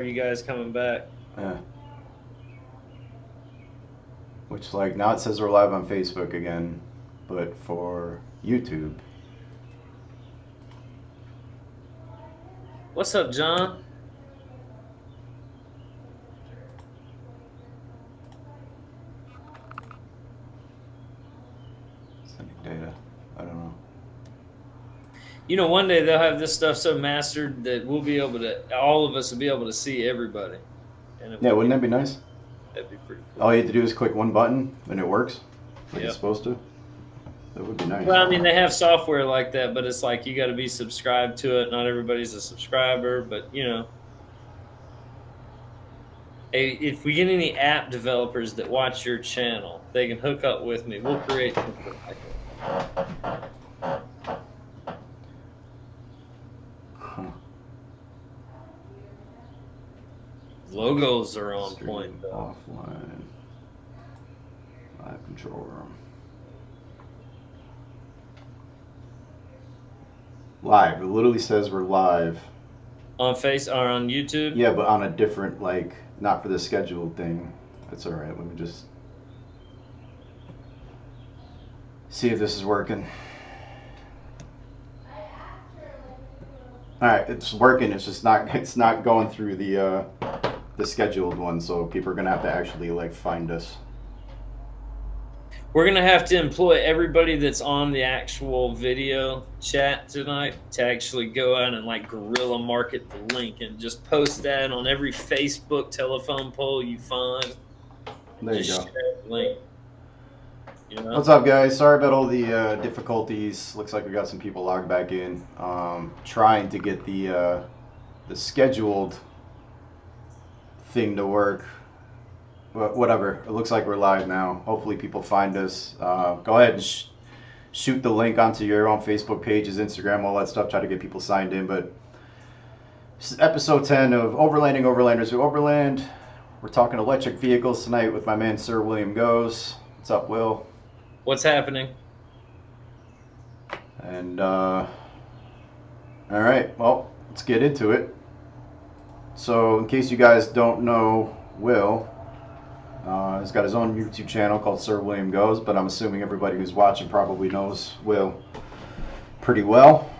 Are you guys coming back? Yeah. Which, like, now it says we're live on Facebook again, but for YouTube. What's up, John? Sending data. I don't know. You know, one day they'll have this stuff so mastered that we'll be able to, all of us will be able to see everybody, and it Yeah, will wouldn't be that be nice? that'd be pretty All cool. you have to do is click one button and it works like it's Yep. supposed to. That would be nice. Well, I mean, they have software like that, but it's like you got to be subscribed to it. Not everybody's a subscriber, but hey, if we get any app developers that watch your channel, they can hook up with me. We'll create something like it. Huh. Logos are on point, Stream though. offline. Live control room. Live. It literally says we're live. On Face or on YouTube? Yeah, but on a different, like, not for the scheduled thing. That's alright. Let me just see if this is working. All right, it's working. It's just not. It's not going through the scheduled one. So people are gonna have to actually like find us. We're gonna have to employ everybody that's on the actual video chat tonight to actually go out and like guerrilla market the link and just post that on every Facebook telephone pole you find. There you Just go. share the link. What's up, guys? Sorry about all the difficulties. Looks like we got some people logged back in. Trying to get the scheduled thing to work. But whatever. It looks like we're live now. Hopefully, people find us. Go ahead and shoot the link onto your own Facebook pages, Instagram, all that stuff. Try to get people signed in. But this is episode 10 of Overlanding Overlanders with Overland. We're talking electric vehicles tonight with my man Sir William Goes. What's up, Will? What's happening? And all right, well, let's get into it. So, in case you guys don't know, Will has got his own YouTube channel called Sir William Goes, but I'm assuming everybody who's watching probably knows Will pretty well.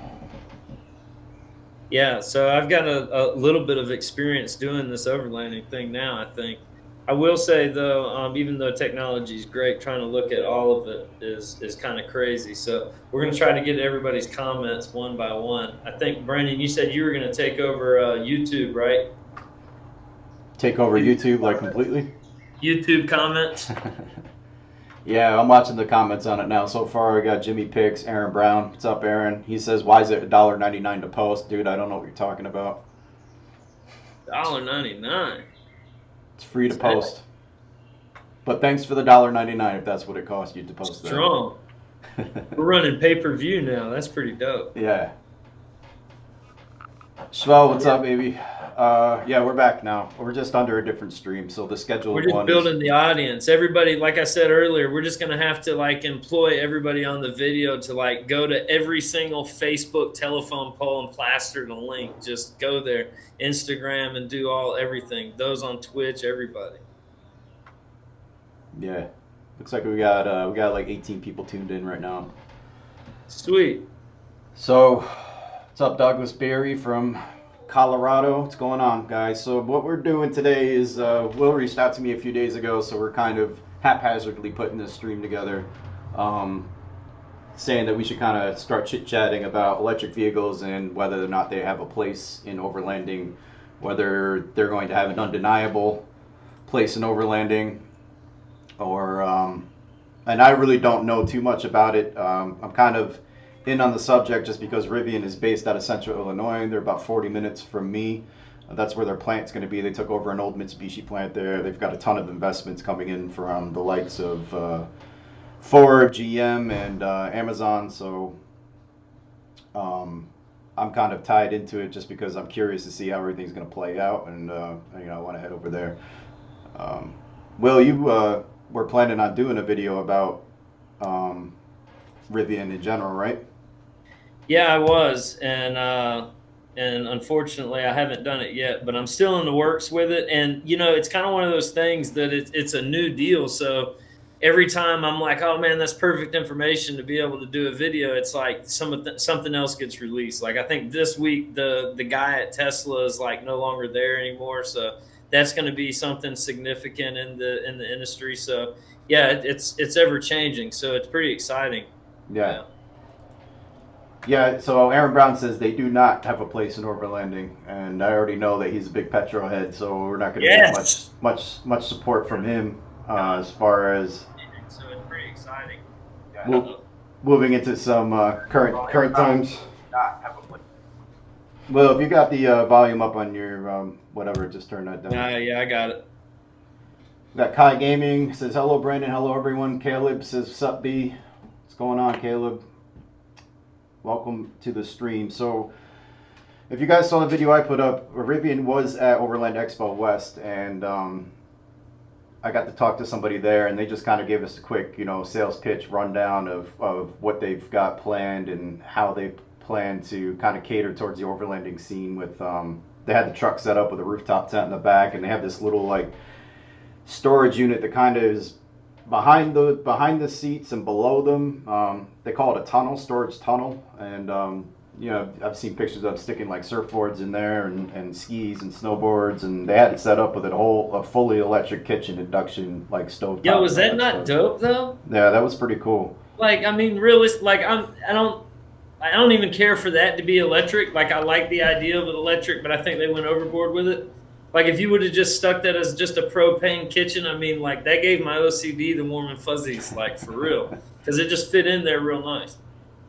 Yeah, so I've got a little bit of experience doing this overlanding thing now, I think. I will say though, even though technology is great, trying to look at all of it is kind of crazy. So we're going to try to get everybody's comments one by one. I think Brandon, you said you were going to take over YouTube, right? Take over YouTube like Comments. completely. YouTube comments. Yeah, I'm watching the comments on it now. So far, I got Jimmy Picks, Aaron Brown. What's up, Aaron? He says, "Why is it $1.99 to post, dude? I don't know what you're talking about. $1.99. It's free to post, but thanks for the $1.99 if that's what it costs you to post Strong. that." We're running pay-per-view now. That's pretty dope. Yeah. Swell, what's up, baby? Yeah, we're back now. We're just under a different stream, so the We're scheduled just one is. building the audience. Everybody, like I said earlier, we're just going to have to like employ everybody on the video to like go to every single Facebook telephone pole and plaster the link. Just go there, Instagram, and do everything. Those on Twitch, everybody. Yeah, looks like we got like 18 people tuned in right now. Sweet. So, what's up, Douglas Berry from Colorado? What's going on, guys? So, what we're doing today is Will reached out to me a few days ago, so we're kind of haphazardly putting this stream together, um, saying that we should kind of start chit chatting about electric vehicles and whether or not they have a place in overlanding, whether they're going to have an undeniable place in overlanding, or and I really don't know too much about it. I'm kind of in on the subject just because Rivian is based out of Central Illinois. They're about 40 minutes from me. That's where their plant's going to be. They took over an old Mitsubishi plant there. They've got a ton of investments coming in from the likes of Ford, GM, and Amazon. So I'm kind of tied into it just because I'm curious to see how everything's going to play out, and I want to head over there. Will, you were planning on doing a video about Rivian in general, right? Yeah, I was, and and unfortunately, I haven't done it yet. But I'm still in the works with it, and it's kind of one of those things that it's a new deal. So every time I'm like, oh man, that's perfect information to be able to do a video. It's like something else gets released. Like I think this week the guy at Tesla is like no longer there anymore, so that's going to be something significant in the industry. So yeah, it's ever changing. So it's pretty exciting. Yeah. Yeah. Yeah, so Aaron Brown says they do not have a place in Overlanding, and I already know that he's a big petrol head, so we're not going to get Yes. much support from him Not as far as so it's pretty exciting. mo- moving into some current times. Well, if you got the volume up on your whatever, just turn that down. Yeah, I got it. We got Kai Gaming says hello, Brandon. Hello, everyone. Caleb says sup, B. What's going on, Caleb? Welcome to the stream. So, if you guys saw the video I put up, Rivian was at Overland Expo West, and I got to talk to somebody there, and they just kind of gave us a quick, sales pitch rundown of what they've got planned and how they plan to kind of cater towards the overlanding scene. With they had the truck set up with a rooftop tent in the back, and they have this little like storage unit that kind of is behind the seats and below them. They call it a tunnel, storage tunnel, and I've seen pictures of them sticking like surfboards in there and skis and snowboards, and they had it set up with a fully electric kitchen, induction like stove. Yo, was that not dope though? Yeah, that was pretty cool. Like, I mean, realist. Like, I don't even care for that to be electric. Like, I like the idea of it electric, but I think they went overboard with it. Like, if you would have just stuck that as just a propane kitchen, I mean, like that gave my OCD the warm and fuzzies, like for real, because it just fit in there real nice.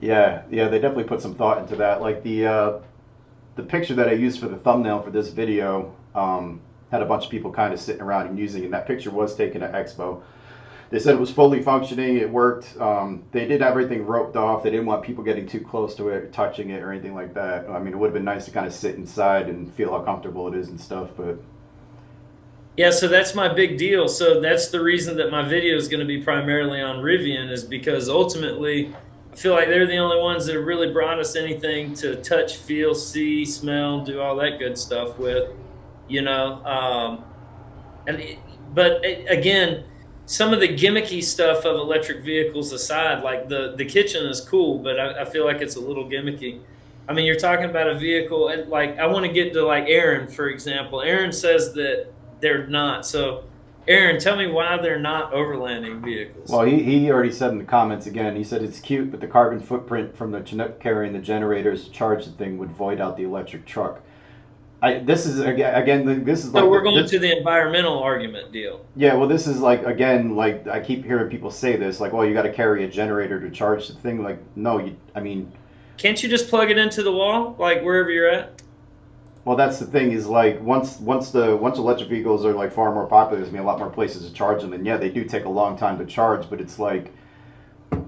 Yeah, they definitely put some thought into that. Like the picture that I used for the thumbnail for this video had a bunch of people kind of sitting around and using it. And that picture was taken at Expo. They said it was fully functioning. It worked. They did everything roped off. They didn't want people getting too close to it, touching it, or anything like that. I mean, it would have been nice to kind of sit inside and feel how comfortable it is and stuff. But yeah, so that's my big deal. So that's the reason that my video is going to be primarily on Rivian, is because ultimately I feel like they're the only ones that have really brought us anything to touch, feel, see, smell, do all that good stuff with, you know. But again, some of the gimmicky stuff of electric vehicles aside, like the kitchen is cool, but I feel like it's a little gimmicky. I mean, you're talking about a vehicle, and like I want to get to like Aaron, for example. Aaron says that they're not. So, Aaron, tell me why they're not overlanding vehicles. well, he already said in the comments again. He said it's cute, but the carbon footprint from the carrying the generators to charge the thing would void out the electric truck. This is again. This is like So we're going to the environmental argument deal. yeah. Well, this is like again. Like I keep hearing people say this. Like, well, you got to carry a generator to charge the thing. Like, no. I mean, Can't you just plug it into the wall, like wherever you're at? well, that's the thing. Is like once electric vehicles are like far more popular, there's gonna be a lot more places to charge them. And yeah, they do take a long time to charge. But it's like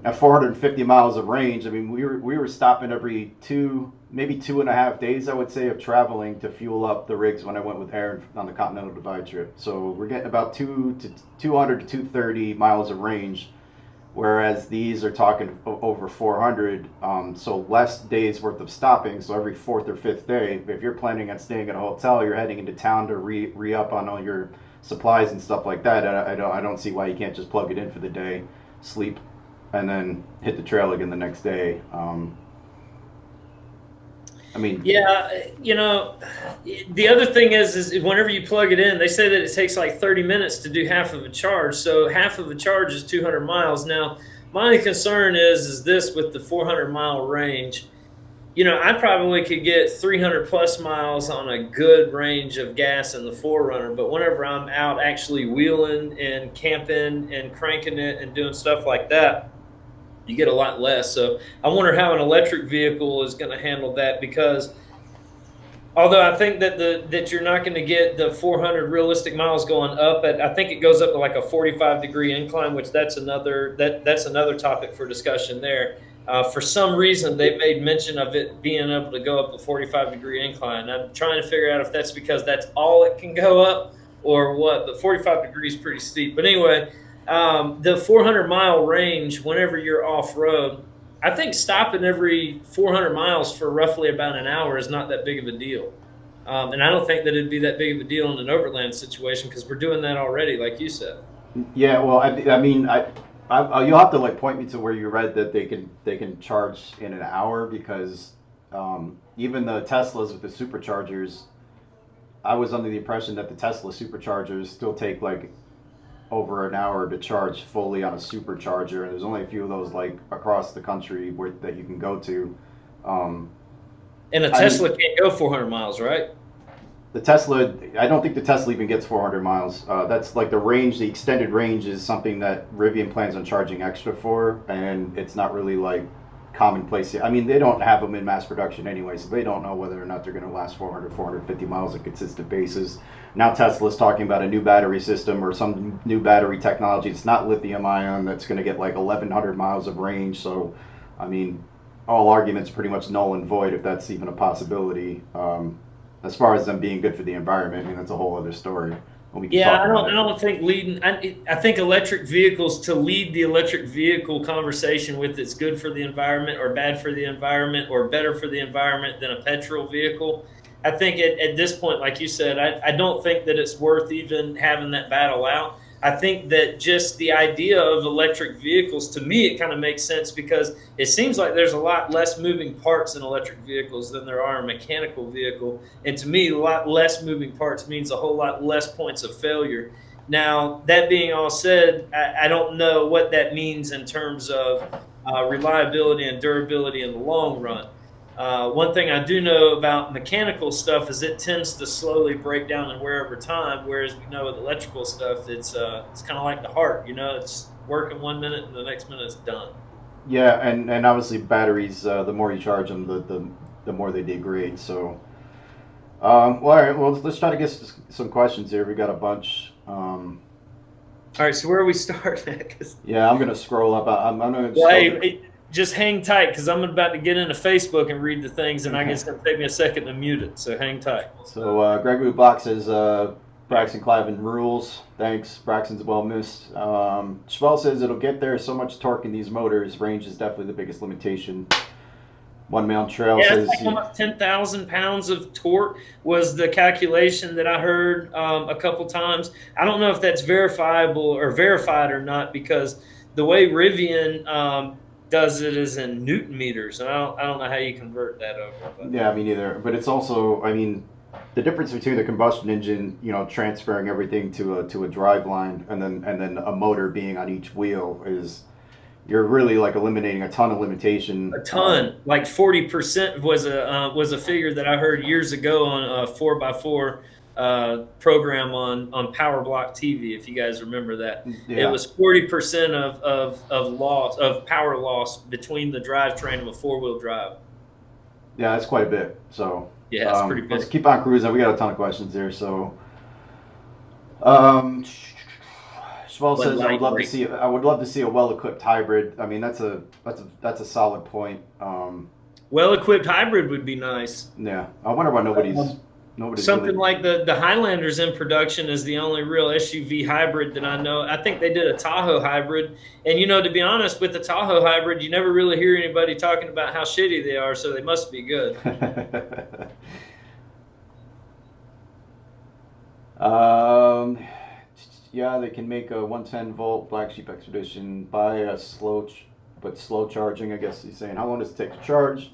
at 450 miles of range. I mean, we were stopping every maybe 2.5 days, I would say, of traveling to fuel up the rigs when I went with Aaron on the Continental Divide trip. So we're getting about 200 to 230 miles of range, whereas these are talking over 400. So less days worth of stopping. So every fourth or fifth day, if you're planning on staying at a hotel, you're heading into town to re up on all your supplies and stuff like that. I don't see why you can't just plug it in for the day, sleep, and then hit the trail again the next day. I mean, Yeah, the other thing is whenever you plug it in, they say that it takes like 30 minutes to do half of a charge. So half of a charge is 200 miles. Now, my only concern is this with the 400-mile range. I probably could get 300 plus miles on a good range of gas in the 4Runner, but whenever I'm out actually wheeling and camping and cranking it and doing stuff like that, you get a lot less. So I wonder how an electric vehicle is going to handle that, because although I think that you're not going to get the 400 realistic miles going up at, I think it goes up to like a 45-degree incline, which that's another topic for discussion there. For some reason, they made mention of it being able to go up a 45-degree incline. I'm trying to figure out if that's because that's all it can go up or what, but 45 degrees is pretty steep. But anyway, the 400-mile range, whenever you're off-road, I think stopping every 400 miles for roughly about an hour is not that big of a deal. And I don't think that it'd be that big of a deal in an overland situation because we're doing that already, like you said. Yeah, well, I mean, you'll have to like point me to where you read that they can charge in an hour because even the Teslas with the superchargers, I was under the impression that the Tesla superchargers still take like over an hour to charge fully on a supercharger, and there's only a few of those like across the country that you can go to. Um, And a I Tesla mean, can't go 400 miles, right? the Tesla, I don't think the Tesla even gets 400 miles. That's like the range, the extended range is something that Rivian plans on charging extra for, and it's not really like commonplace. I mean, they don't have them in mass production anyway, so they don't know whether or not they're going to last 400, 450 miles on a consistent basis. Now Tesla's talking about a new battery system or some new battery technology. It's not lithium ion that's going to get like 1,100 miles of range. So, I mean, all arguments pretty much null and void if that's even a possibility. As far as them being good for the environment, I mean, that's a whole other story. And we can Yeah, talk about I it. don't think leading. I think electric vehicles to lead the electric vehicle conversation with it's good for the environment or bad for the environment or better for the environment than a petrol vehicle. I think at this point, like you said, I don't think that it's worth even having that battle out. I think that just the idea of electric vehicles, to me, it kind of makes sense because it seems like there's a lot less moving parts in electric vehicles than there are in a mechanical vehicle. And to me, a lot less moving parts means a whole lot less points of failure. Now, that being all said, I don't know what that means in terms of reliability and durability in the long run. One thing I do know about mechanical stuff is it tends to slowly break down and wear over time, whereas we know with electrical stuff, it's kind of like the heart. You know, it's working 1 minute and the next minute it's done. Yeah, and obviously batteries, the more you charge them, the more they degrade. So, well, all right, well, let's try to get some questions here. We got a bunch. All right, so where are we starting at? Yeah, I'm gonna scroll up. I'm gonna just Well, go hey, to. just hang tight because I'm about to get into Facebook and read the things, and I Okay. guess it's going to take me a second to mute it. So hang tight. So Gregory Block says Braxton Cliven rules. Thanks, Braxton's well missed. Schwell says it'll get there. So much torque in these motors. Range is definitely the biggest limitation. One Man Trail Yeah, it's says like almost 10,000 pounds of torque was the calculation that I heard a couple times. I don't know if that's verifiable or verified or not because the way Rivian does it is in Newton meters, and I don't know how you convert that over. But yeah, me neither. But it's also, I mean, the difference between the combustion engine, transferring everything to a drive line, and then a motor being on each wheel is you're really like eliminating a ton of limitation. a ton, like 40% was a figure that I heard years ago on a 4x4 program on Power Block TV. If you guys remember that, it Yeah, was 40% of loss of power loss between the drivetrain of a 4-wheel drive. yeah, that's quite a bit. So Yeah, it's pretty let's big. keep on cruising. We got a ton of questions here. So um, Schwell But says lightweight. I would love to see a well-equipped hybrid. I mean, that's a solid point. Well-equipped hybrid would be nice. Yeah, I wonder why nobody's Something really. like the Highlanders in production is the only real SUV hybrid that I know. I think they did a Tahoe hybrid, and to be honest, with the Tahoe hybrid, you never really hear anybody talking about how shitty they are, so they must be good. um, yeah, they can make a 110-volt Black Sheep Expedition by a slow charging. I guess he's saying how long does it take to charge?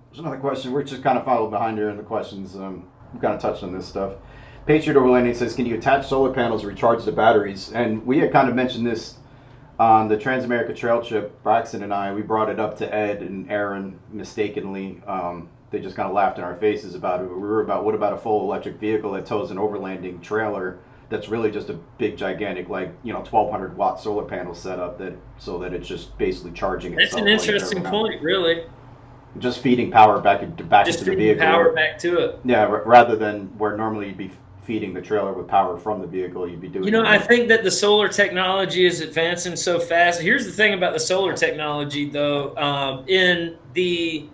There's another question. We're just kind of followed behind here in the questions. We kind of touched on this stuff. Patriot Overlanding says, can you attach solar panels to recharge the batteries? And we had kind of mentioned this on the Transamerica Trail trip. Braxton and I, we brought it up to Ed and Aaron mistakenly. They just kind of laughed in our faces about it. We were about, what about a full electric vehicle that tows an overlanding trailer that's really just a big, gigantic, like 1,200-watt solar panel setup so that it's just basically charging That's an itself like interesting point, really. just feeding power back Just into the feeding vehicle. power back to it. Yeah, rather than where normally you'd be feeding the trailer with power from the vehicle, you'd be doing. I think that the solar technology is advancing so fast. Here's the thing about the solar technology, though. In the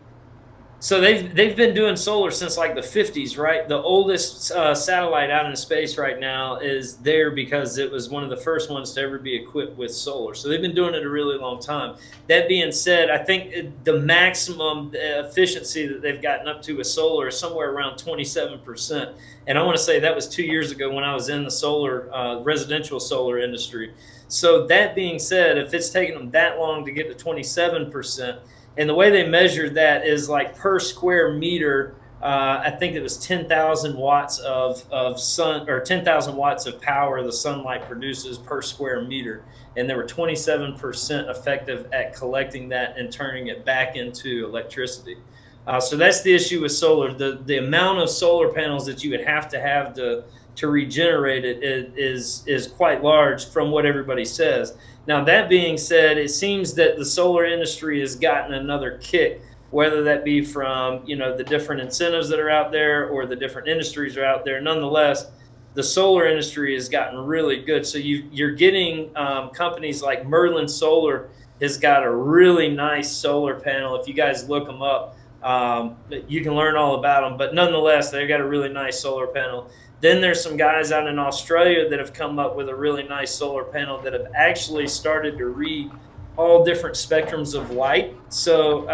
So they've been doing solar since like the 50s, right? The oldest satellite out in space right now is there because it was one of the first ones to ever be equipped with solar. So they've been doing it a really long time. That being said, I think the maximum efficiency that they've gotten up to with solar is somewhere around 27%. And I want to say that was 2 years ago when I was in the solar residential solar industry. So that being said, if it's taken them that long to get to 27%, and the way they measured that is like per square meter. I think it was 10,000 watts of sun, or 10,000 watts of power the sunlight produces per square meter. And they were 27% effective at collecting that and turning it back into electricity. So that's the issue with solar. The amount of solar panels that you would have to regenerate it is quite large from what everybody says. Now, that being said, it seems that the solar industry has gotten another kick, whether that be from, the different incentives that are out there or the different industries are out there. Nonetheless, the solar industry has gotten really good. So you're getting companies like Merlin Solar has got a really nice solar panel. If you guys look them up, you can learn all about them. But nonetheless, they've got a really nice solar panel. Then there's some guys out in Australia that have come up with a really nice solar panel that have actually started to read all different spectrums of light. So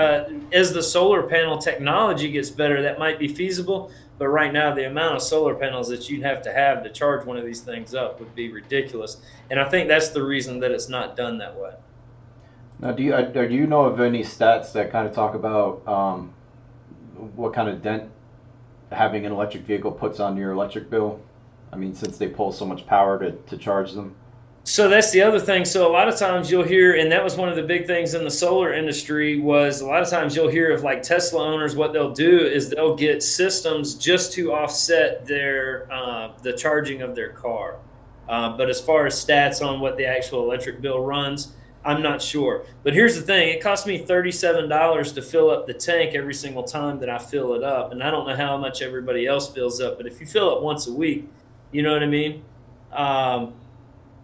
as the solar panel technology gets better, that might be feasible. But right now, the amount of solar panels that you'd have to charge one of these things up would be ridiculous. And I think that's the reason that it's not done that way. Now, do you know of any stats that kind of talk about what kind of dent having an electric vehicle puts on your electric bill? I mean, since they pull so much power to charge them. So that's the other thing. So a lot of times you'll hear, and that was one of the big things in the solar industry, was a lot of times you'll hear of like Tesla owners, what they'll do is they'll get systems just to offset their the charging of their car. But as far as stats on what the actual electric bill runs, I'm not sure. But here's the thing: it costs me $37 to fill up the tank every single time that I fill it up, and I don't know how much everybody else fills up. But if you fill it once a week, you know what I mean.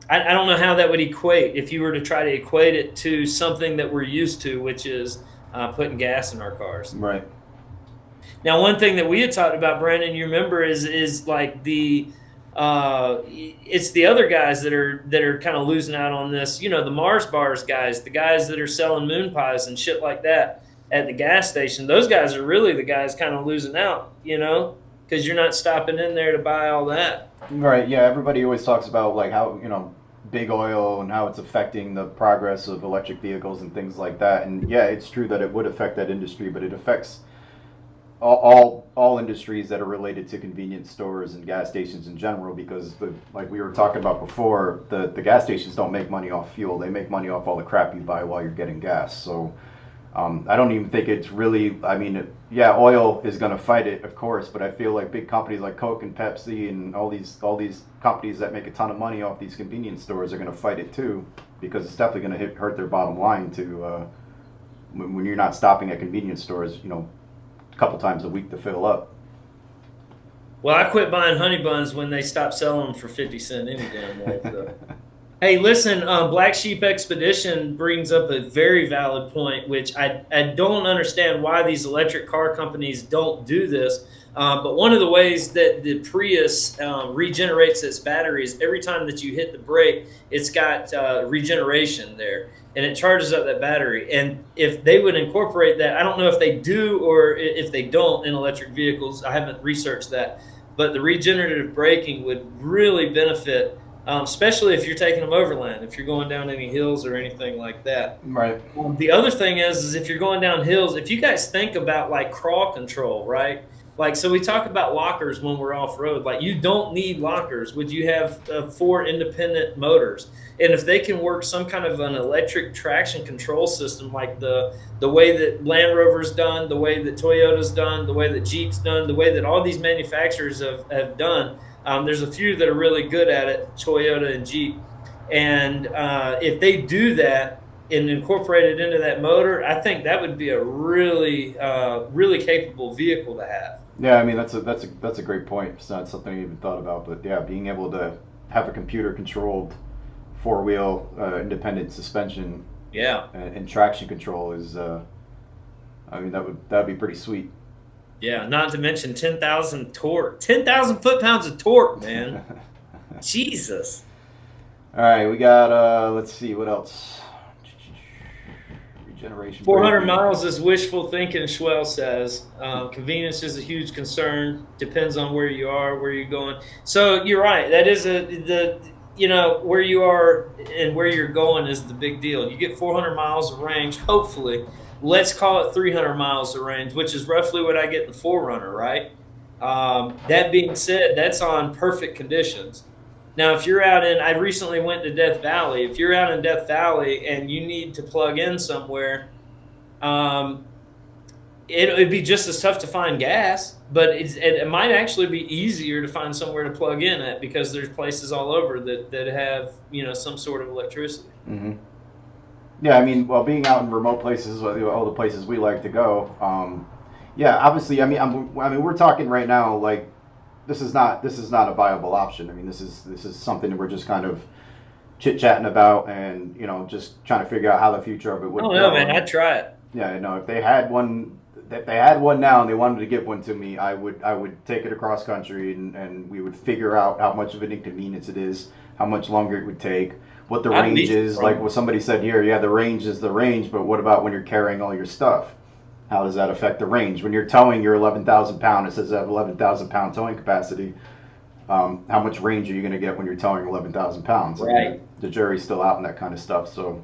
I don't know how that would equate if you were to try to equate it to something that we're used to, which is putting gas in our cars. Right. Now, one thing that we had talked about, Brandon, you remember, is like it's the other guys that are kind of losing out on this. The Mars bars guys, the guys that are selling moon pies and shit like that at the gas station. Those guys are really the guys kind of losing out, because you're not stopping in there to buy all that. Right. Yeah. Everybody always talks about like how big oil and how it's affecting the progress of electric vehicles and things like that. And yeah, it's true that it would affect that industry, but it affects all industries that are related to convenience stores and gas stations in general, because like we were talking about before, the gas stations don't make money off fuel. They make money off all the crap you buy while you're getting gas. So I don't even think it's really, I mean, yeah, oil is going to fight it, of course, but I feel like big companies like Coke and Pepsi and all these companies that make a ton of money off these convenience stores are going to fight it too, because it's definitely going to hurt their bottom line to when you're not stopping at convenience stores, a couple times a week to fill up. Well, I quit buying honey buns when they stopped selling them for 50 cents any damn way. So. Hey, listen, Black Sheep Expedition brings up a very valid point, which I don't understand why these electric car companies don't do this. But one of the ways that the Prius regenerates its batteries, every time that you hit the brake, it's got regeneration there, and it charges up that battery. And if they would incorporate that, I don't know if they do or if they don't in electric vehicles. I haven't researched that. But the regenerative braking would really benefit, especially if you're taking them overland, if you're going down any hills or anything like that. Right. The other thing is if you're going down hills, if you guys think about like crawl control, right? Like, so we talk about lockers when we're off road. Like, you don't need lockers. Would you have 4 independent motors? And if they can work some kind of an electric traction control system, like the way that Land Rover's done, the way that Toyota's done, the way that Jeep's done, the way that all these manufacturers have done, there's a few that are really good at it, Toyota and Jeep. And if they do that and incorporate it into that motor, I think that would be a really, really capable vehicle to have. Yeah, I mean that's a great point. It's not something I even thought about, but yeah, being able to have a computer controlled 4-wheel independent suspension, yeah, and traction control is, I mean that'd be pretty sweet. Yeah, not to mention 10,000 torque, 10,000 foot-pounds of torque, man. Jesus. All right, we got let's see what else. Regeneration 400 braking. miles is wishful thinking, Schwell says. Convenience is a huge concern. Depends on where you are, where you're going. So you're right. That is where you are and where you're going is the big deal. You get 400 miles of range, hopefully. Let's call it 300 miles of range, which is roughly what I get in the Forerunner, right? That being said, that's on perfect conditions. Now, if you're out in, I recently went to Death Valley. If you're out in Death Valley and you need to plug in somewhere, um, it'd be just as tough to find gas, but it might actually be easier to find somewhere to plug in at because there's places all over that have some sort of electricity. Mm-hmm. Yeah, I mean, well, being out in remote places, all the places we like to go. Yeah, obviously, I mean, I mean, we're talking right now like this is not a viable option. I mean, this is something that we're just kind of chit chatting about, and just trying to figure out how the future of it I would don't know, go. man. And I'd try it. yeah, if they had one now and they wanted to give one to me, I would take it across country, and we would figure out how much of an inconvenience it is, how much longer it would take, what the I'd range lease it is. from Like them. what somebody said here, yeah, the range is the range, but what about when you're carrying all your stuff? How does that affect the range? When you're towing your 11,000 pound, it says I have 11,000 pound towing capacity. How much range are you going to get when you're towing 11,000 pounds? I mean, Right. the jury's still out in that kind of stuff. So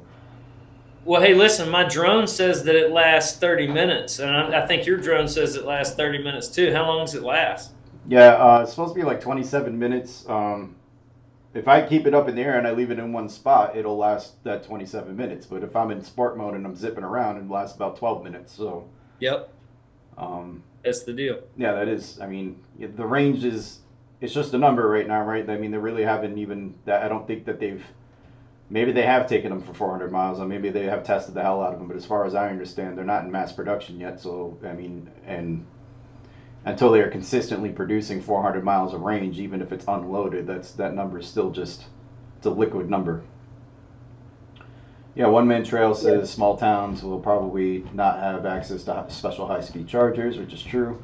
Well, hey, listen, my drone says that it lasts 30 minutes, and I think your drone says it lasts 30 minutes too. How long does it last? yeah, it's supposed to be like 27 minutes. If I keep it up in the air and I leave it in one spot, it'll last that 27 minutes. But if I'm in sport mode and I'm zipping around, it lasts about 12 minutes. So, Yep, um, that's the deal. yeah, that is. I mean, the range is. It's just a number right now, right? I mean, they really haven't even. That I don't think that they've. Maybe they have taken them for 400 miles, or maybe they have tested the hell out of them. But as far as I understand, they're not in mass production yet. So, I mean, and until they are consistently producing 400 miles of range, even if it's unloaded, that number is still just it's a liquid number. Yeah, One Man Trail Yeah. says small towns will probably not have access to special high speed chargers, which is true.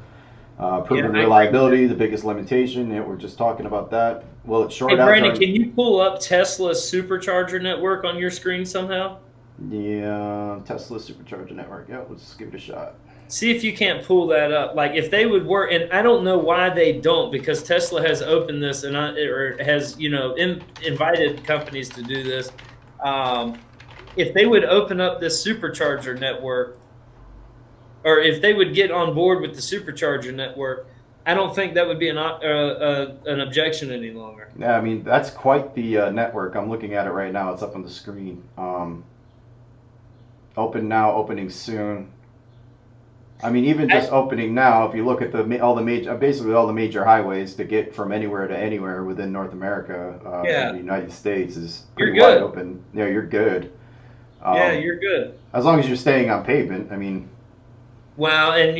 Yeah, Proven I agree with that. reliability, the biggest limitation. Yeah, we're just talking about that. Will it short Hey, out Brandon, during? can you pull up Tesla's supercharger network on your screen somehow? Yeah, Tesla supercharger network. Yeah, let's give it a shot. See if you can't pull that up. Like if they would work, and I don't know why they don't, because Tesla has opened this or has invited companies to do this. If they would open up this supercharger network, or if they would get on board with the supercharger network, I don't think that would be an objection any longer. Yeah, I mean that's quite the network. I'm looking at it right now. It's up on the screen. Open now, opening soon. I mean, even I, just opening now, if you look at all the major, basically all the major highways to get from anywhere to anywhere within North America, in the yeah, United States, is you're pretty wide good. open. Yeah, you're good. Yeah, Um, you're good. as long as you're staying on pavement. I mean, Well, and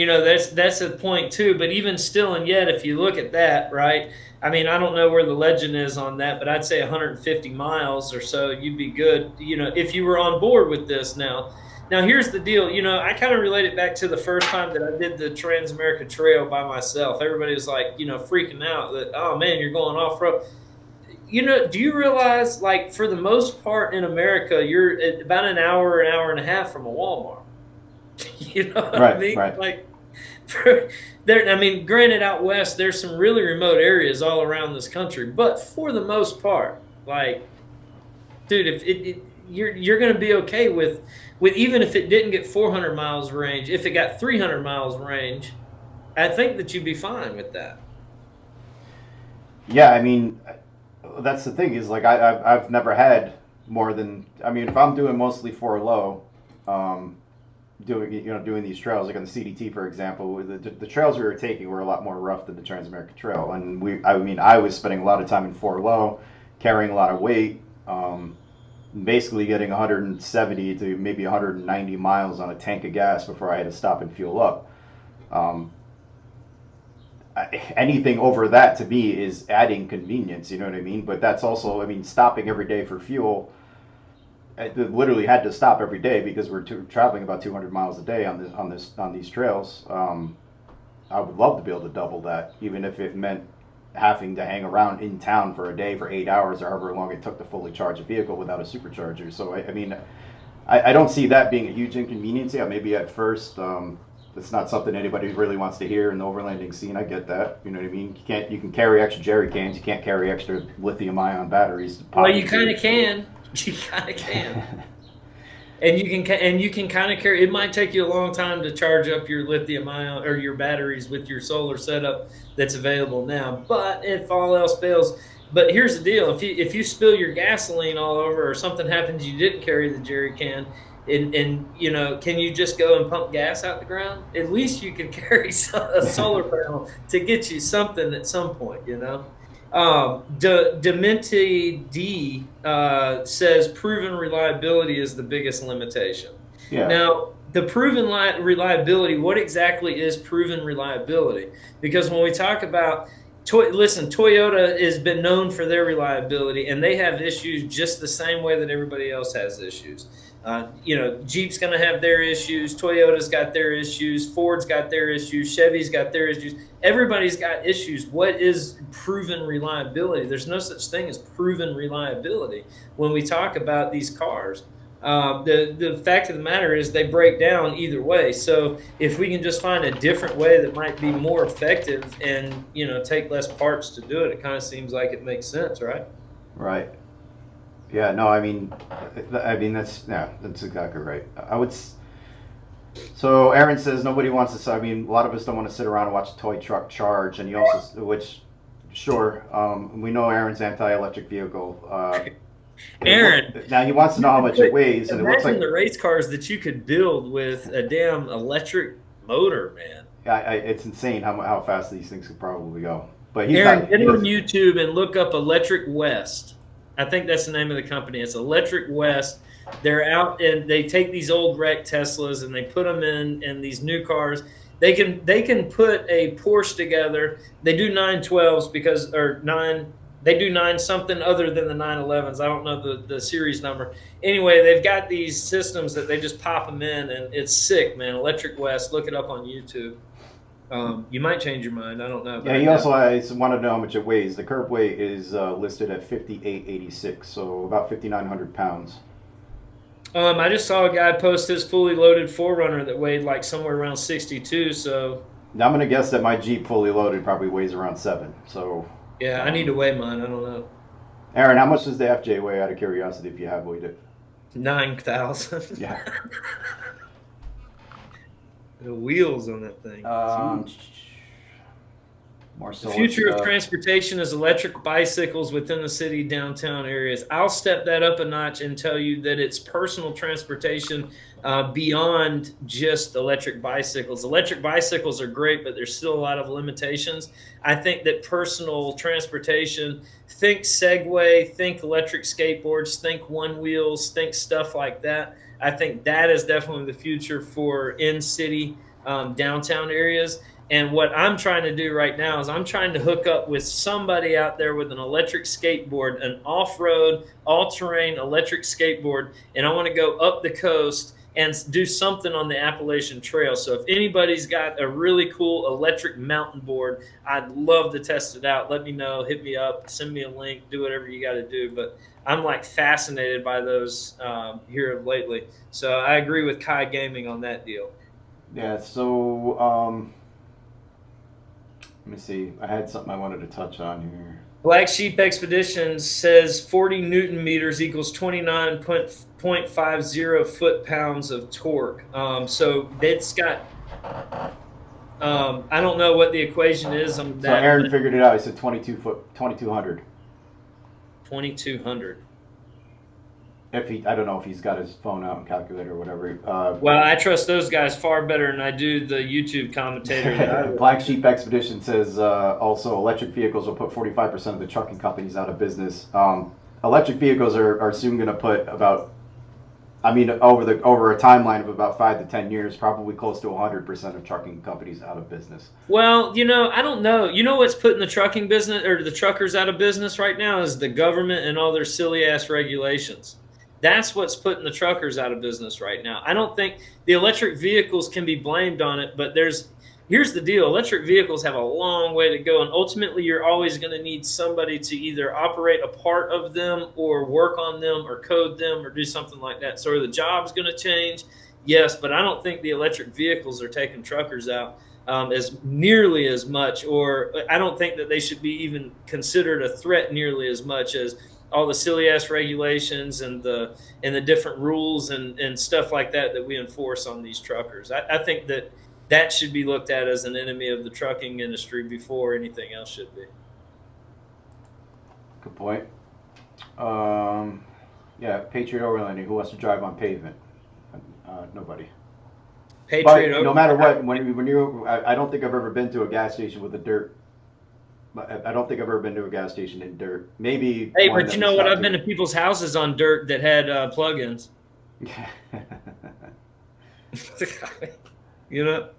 that's a point too. But even still, and yet, if you look at that, right? I mean, I don't know where the legend is on that, but I'd say 150 miles or so, you'd be good. If you were on board with this now. Now, here's the deal. I kind of relate it back to the first time that I did the Trans America Trail by myself. Everybody was like, freaking out that, oh man, you're going off road. Do you realize, like, for the most part in America, you're at about an hour and a half from a Walmart. You know what I right, mean? right. Like, for, there. I mean, granted, out west there's some really remote areas all around this country, but for the most part, like, dude, if you're going to be okay with even if it didn't get 400 miles range, if it got 300 miles range, I think that you'd be fine with that. Yeah, I mean, that's the thing is like I've never had more than. I mean, if I'm doing mostly four low, um, doing these trails like on the CDT for example, the trails we were taking were a lot more rough than the Transamerica Trail, and I mean I was spending a lot of time in four low, carrying a lot of weight, basically getting 170 to maybe 190 miles on a tank of gas before I had to stop and fuel up. Um, Anything over that to me is adding convenience, you know what I mean? But that's also, I mean, stopping every day for fuel. I literally had to stop every day because we're traveling about 200 miles a day on these trails. I would love to be able to double that, even if it meant having to hang around in town for a day for 8 hours or however long it took to fully charge a vehicle without a supercharger. So I mean, I don't see that being a huge inconvenience. Yeah, maybe at first, it's not something anybody really wants to hear in the overlanding scene. I get that. You know what I mean? You can carry extra jerry cans. You can't carry extra lithium-ion batteries. Well, you kind of can. You kind of can. And you can kind of carry. It might take you a long time to charge up your lithium ion or your batteries with your solar setup that's available now. But if all else fails, but here's the deal: if you spill your gasoline all over or something happens, you didn't carry the jerry can, and can you just go and pump gas out the ground? At least you can carry a solar panel to get you something at some point. Dementi D says proven reliability is the biggest limitation. Yeah. Now, the proven reliability, what exactly is proven reliability? Because when we talk about, listen, Toyota has been known for their reliability, and they have issues just the same way that everybody else has issues. Jeep's going to have their issues. Toyota's got their issues. Ford's got their issues. Chevy's got their issues. Everybody's got issues. What is proven reliability? There's no such thing as proven reliability when we talk about these cars. The fact of the matter is they break down either way. So if we can just find a different way that might be more effective and, take less parts to do it, it kind of seems like it makes sense, right? Right. Yeah, no, I mean that's exactly right. So Aaron says nobody wants to. I mean, a lot of us don't want to sit around and watch a toy truck charge, and he also, sure, we know Aaron's anti-electric vehicle. Aaron, now he wants to know how much it weighs, and it looks like the race cars that you could build with a damn electric motor, man. It's insane how fast these things could probably go. But Aaron, get on YouTube and look up Electric West. I think that's the name of the company. It's Electric West. They're out and they take these old wrecked Teslas and they put them in these new cars. They can put a Porsche together. They do 912s they do 9 something other than the 911s. I don't know the series number. Anyway, they've got these systems that they just pop them in, and it's sick, man. Electric West, look it up on YouTube. You might change your mind. I don't know. Yeah, he also wanted to know how much it weighs. The curb weight is listed at 5886, so about 5,900 pounds. I just saw a guy post his fully loaded 4Runner that weighed like somewhere around 62. So now I'm gonna guess that my Jeep fully loaded probably weighs around 7. So yeah, I need to weigh mine. I don't know. Aaron, how much does the FJ weigh? Out of curiosity, if you have weighed it. 9,000. Yeah. The wheels on that thing. The future of transportation is electric bicycles within the city downtown areas. I'll step that up a notch and tell you that it's personal transportation beyond just electric bicycles. Electric bicycles are great, but there's still a lot of limitations. I think that personal transportation, think Segway, think electric skateboards, think one wheels, think stuff like that. I think that is definitely the future for in-city downtown areas. And what I'm trying to do right now is I'm trying to hook up with somebody out there with an electric skateboard, an off-road, all-terrain electric skateboard, and I want to go up the coast and do something on the Appalachian Trail. So if anybody's got a really cool electric mountain board, I'd love to test it out. Let me know. Hit me up. Send me a link. Do whatever you got to do. But I'm like fascinated by those here of lately. So I agree with Kai Gaming on that deal. Yeah, so let me see. I had something I wanted to touch on here. Black Sheep Expeditions says 40 Newton meters equals 29.50 foot-pounds of torque. So it's got, I don't know what the equation is on that. So Aaron figured it out. He said 2,200. 2,200. I don't know if he's got his phone out and calculator or whatever. Well, I trust those guys far better than I do the YouTube commentator. Black Sheep Expedition says also electric vehicles will put 45% of the trucking companies out of business. Electric vehicles are soon going to put over a timeline of about 5 to 10 years, probably close to 100% of trucking companies out of business. Well, I don't know. You know what's putting the trucking business or the truckers out of business right now is the government and all their silly ass regulations. That's what's putting the truckers out of business right now. I don't think the electric vehicles can be blamed on it, but there's here's the deal: electric vehicles have a long way to go, and ultimately, you're always going to need somebody to either operate a part of them, or work on them, or code them, or do something like that. So, are the job's going to change? Yes, but I don't think the electric vehicles are taking truckers out as nearly as much, or I don't think that they should be even considered a threat nearly as much as all the silly ass regulations and the different rules and stuff like that that we enforce on these truckers. I think that that should be looked at as an enemy of the trucking industry before anything else should be. Good point. Um, yeah, Patriot Overlanding. Who wants to drive on pavement? Nobody. Patriot But no matter over. what, when you, I don't think I've ever been to a gas station with a dirt. I don't think I've ever been to a gas station in dirt. Maybe Hey, one but that you was know what? stopped I've been here. to people's houses on dirt that had plugins. You know,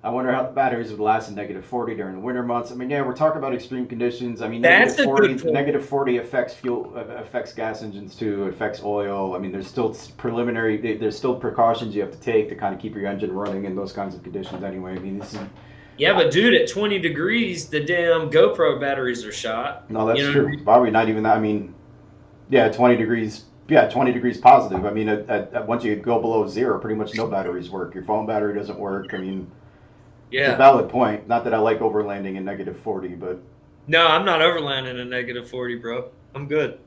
I wonder how the batteries would last in -40 during the winter months. I mean, yeah, we're talking about extreme conditions. I mean, that's a good point. -40 affects fuel, affects gas engines too, affects oil. I mean, there's still preliminary, there's still precautions you have to take to kind of keep your engine running in those kinds of conditions. Anyway, I mean, this is Yeah, but dude, at 20 degrees, the damn GoPro batteries are shot. no, You that's know what I true. mean? Probably not even that. I mean, yeah, 20 degrees. Yeah, 20 degrees positive. I mean, once you go below zero, pretty much no batteries work. Your phone battery doesn't work. I mean, it's a Yeah. valid point. Not that I like overlanding in -40, but No, I'm not overlanding a -40, bro. I'm good.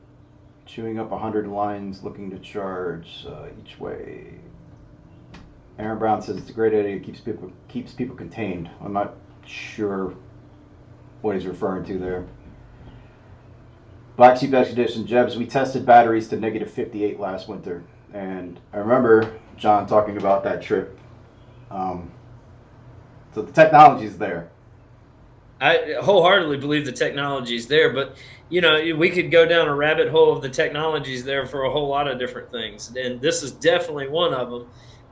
chewing up 100 lines looking to charge each way. Aaron Brown says it's a great idea. Keeps people contained. I'm not sure what he's referring to there. Black Sheep Expedition, Jebs, we tested batteries to -58 last winter. And I remember John talking about that trip. Um, so the technology's there. I wholeheartedly believe the technology is there, but we could go down a rabbit hole of the technologies there for a whole lot of different things, and this is definitely one of them.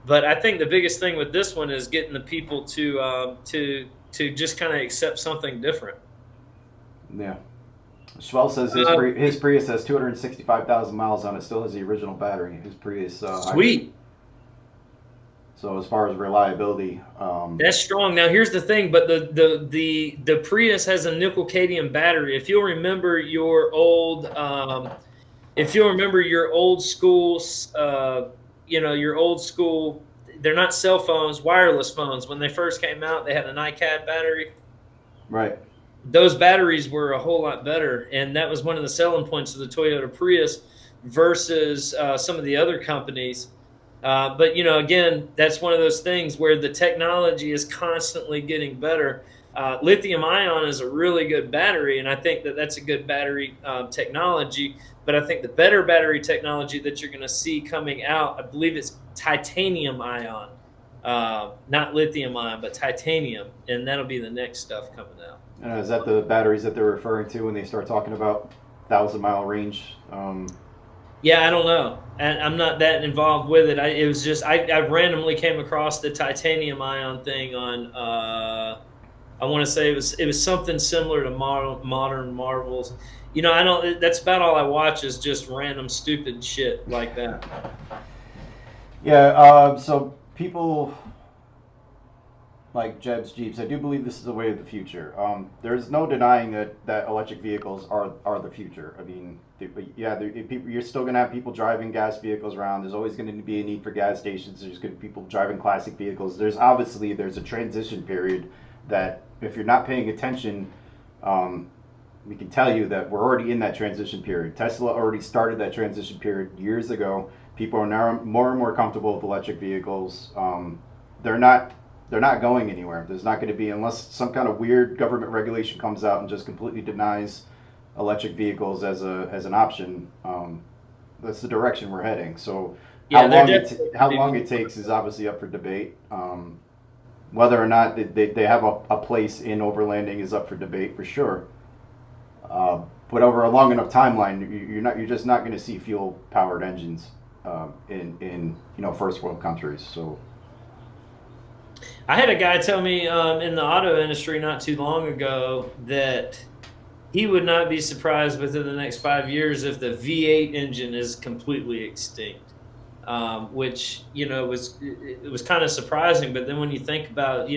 But I think the biggest thing with this one is getting the people to just kind of accept something different. Yeah. Schwell says his Prius has 265,000 miles on it. Still has the original battery. His Prius hybrid. Sweet. So as far as reliability, That's strong. Now here's the thing, but the Prius has a nickel cadmium battery. If you'll remember your old school, your old school, they're not cell phones, wireless phones. When they first came out, they had an iCAD battery. right. Those batteries were a whole lot better, and that was one of the selling points of the Toyota Prius versus some of the other companies. But again, that's one of those things where the technology is constantly getting better. Lithium ion is a really good battery, and I think that that's a good battery technology. But I think the better battery technology that you're going to see coming out, I believe it's titanium ion, not lithium ion, but titanium, and that'll be the next stuff coming out. Is that the batteries that they're referring to when they start talking about 1,000-mile range? Yeah, I don't know. And I'm not that involved with it. It was just I randomly came across the titanium ion thing on. I want to say it was something similar to modern Marvels. I don't. That's about all I watch is just random stupid shit like that. Yeah. So people like Jeb's Jeeps, I do believe this is the way of the future. There's no denying that electric vehicles are the future. I mean, yeah, you're still going to have people driving gas vehicles around. There's always going to be a need for gas stations. There's going to be people driving classic vehicles. There's a transition period that if you're not paying attention, we can tell you that we're already in that transition period. Tesla already started that transition period years ago. People are now more and more comfortable with electric vehicles. They're not they're not going anywhere. There's not going to be, unless some kind of weird government regulation comes out and just completely denies electric vehicles as an option. That's the direction we're heading. So Yeah, they're definitely how gonna long be. it takes is obviously up for debate. Whether or not they have a place in overlanding is up for debate for sure. But over a long enough timeline, you're just not going to see fuel powered engines in first world countries. So I had a guy tell me in the auto industry not too long ago that he would not be surprised within the next 5 years if the V8 engine is completely extinct. Which was kind of surprising. But then when you think about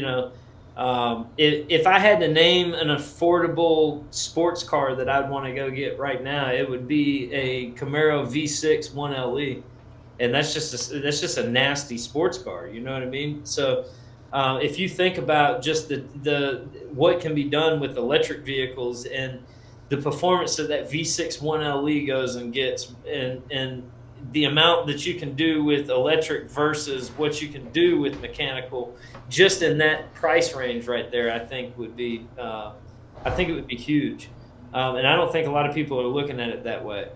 If I had to name an affordable sports car that I'd want to go get right now, it would be a Camaro V6 1LE, and that's just a nasty sports car. You know what I mean? So if you think about just the what can be done with electric vehicles and the performance that that V6 1LE goes and gets, and the amount that you can do with electric versus what you can do with mechanical, just in that price range right there, I think it would be huge. And I don't think a lot of people are looking at it that way.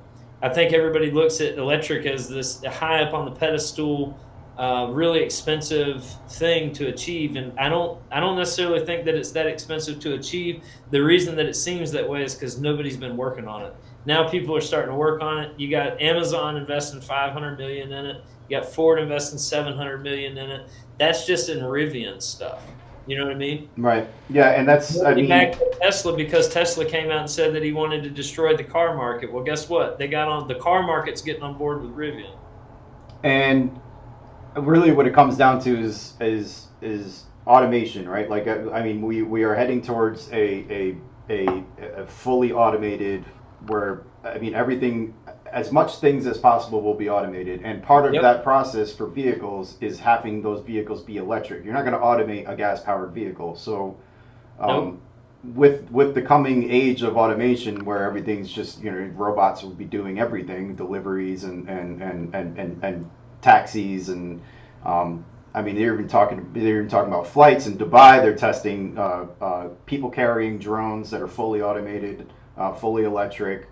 I think everybody looks at electric as this high up on the pedestal, really expensive thing to achieve, and I don't necessarily think that it's that expensive to achieve. The reason that it seems that way is because nobody's been working on it. Now people are starting to work on it. You got Amazon investing 500 million in it. You got Ford investing 700 million in it. That's just in Rivian stuff. You know what I mean? Right. Yeah, and that's, I mean, Back to Tesla, because Tesla came out and said that he wanted to destroy the car market. Well, guess what? They got on the car market's getting on board with Rivian. and really what it comes down to is automation, right? Like, I mean, we are heading towards a fully automated, where, I mean, everything, as much things as possible will be automated, and part of Yep. that process for vehicles is having those vehicles be electric. You're not going to automate a gas powered vehicle. So um, Nope. with the coming age of automation, where everything's just, robots will be doing everything, deliveries and taxis, and I mean, they're even talking about flights in Dubai. They're testing people carrying drones that are fully automated, fully electric.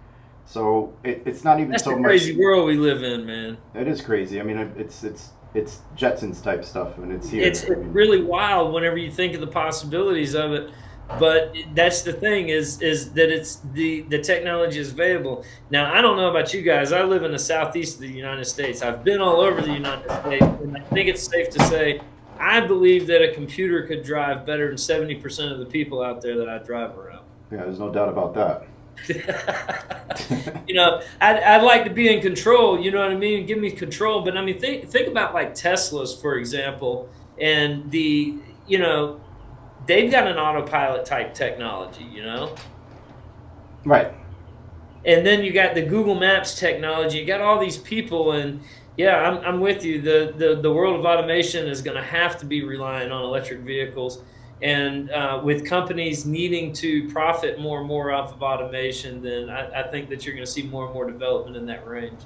So it's not even That's so the much. crazy world we live in, man. It is crazy. I mean, it's Jetsons type stuff, and it's here. I It's mean, really wild whenever you think of the possibilities of it. But that's the thing, is that it's the technology is available. Now, I don't know about you guys. I live in the southeast of the United States. I've been all over the United States, and I think it's safe to say I believe that a computer could drive better than 70% of the people out there that I drive around. yeah, there's no doubt about that. I'd like to be in control. You know what I mean? Give me control. But I mean, think about like Teslas, for example, and they've got an autopilot type technology. Right. And then you got the Google Maps technology. You got all these people, and yeah, I'm with you. The world of automation is going to have to be relying on electric vehicles, and with companies needing to profit more and more off of automation, then I think that you're going to see more and more development in that range.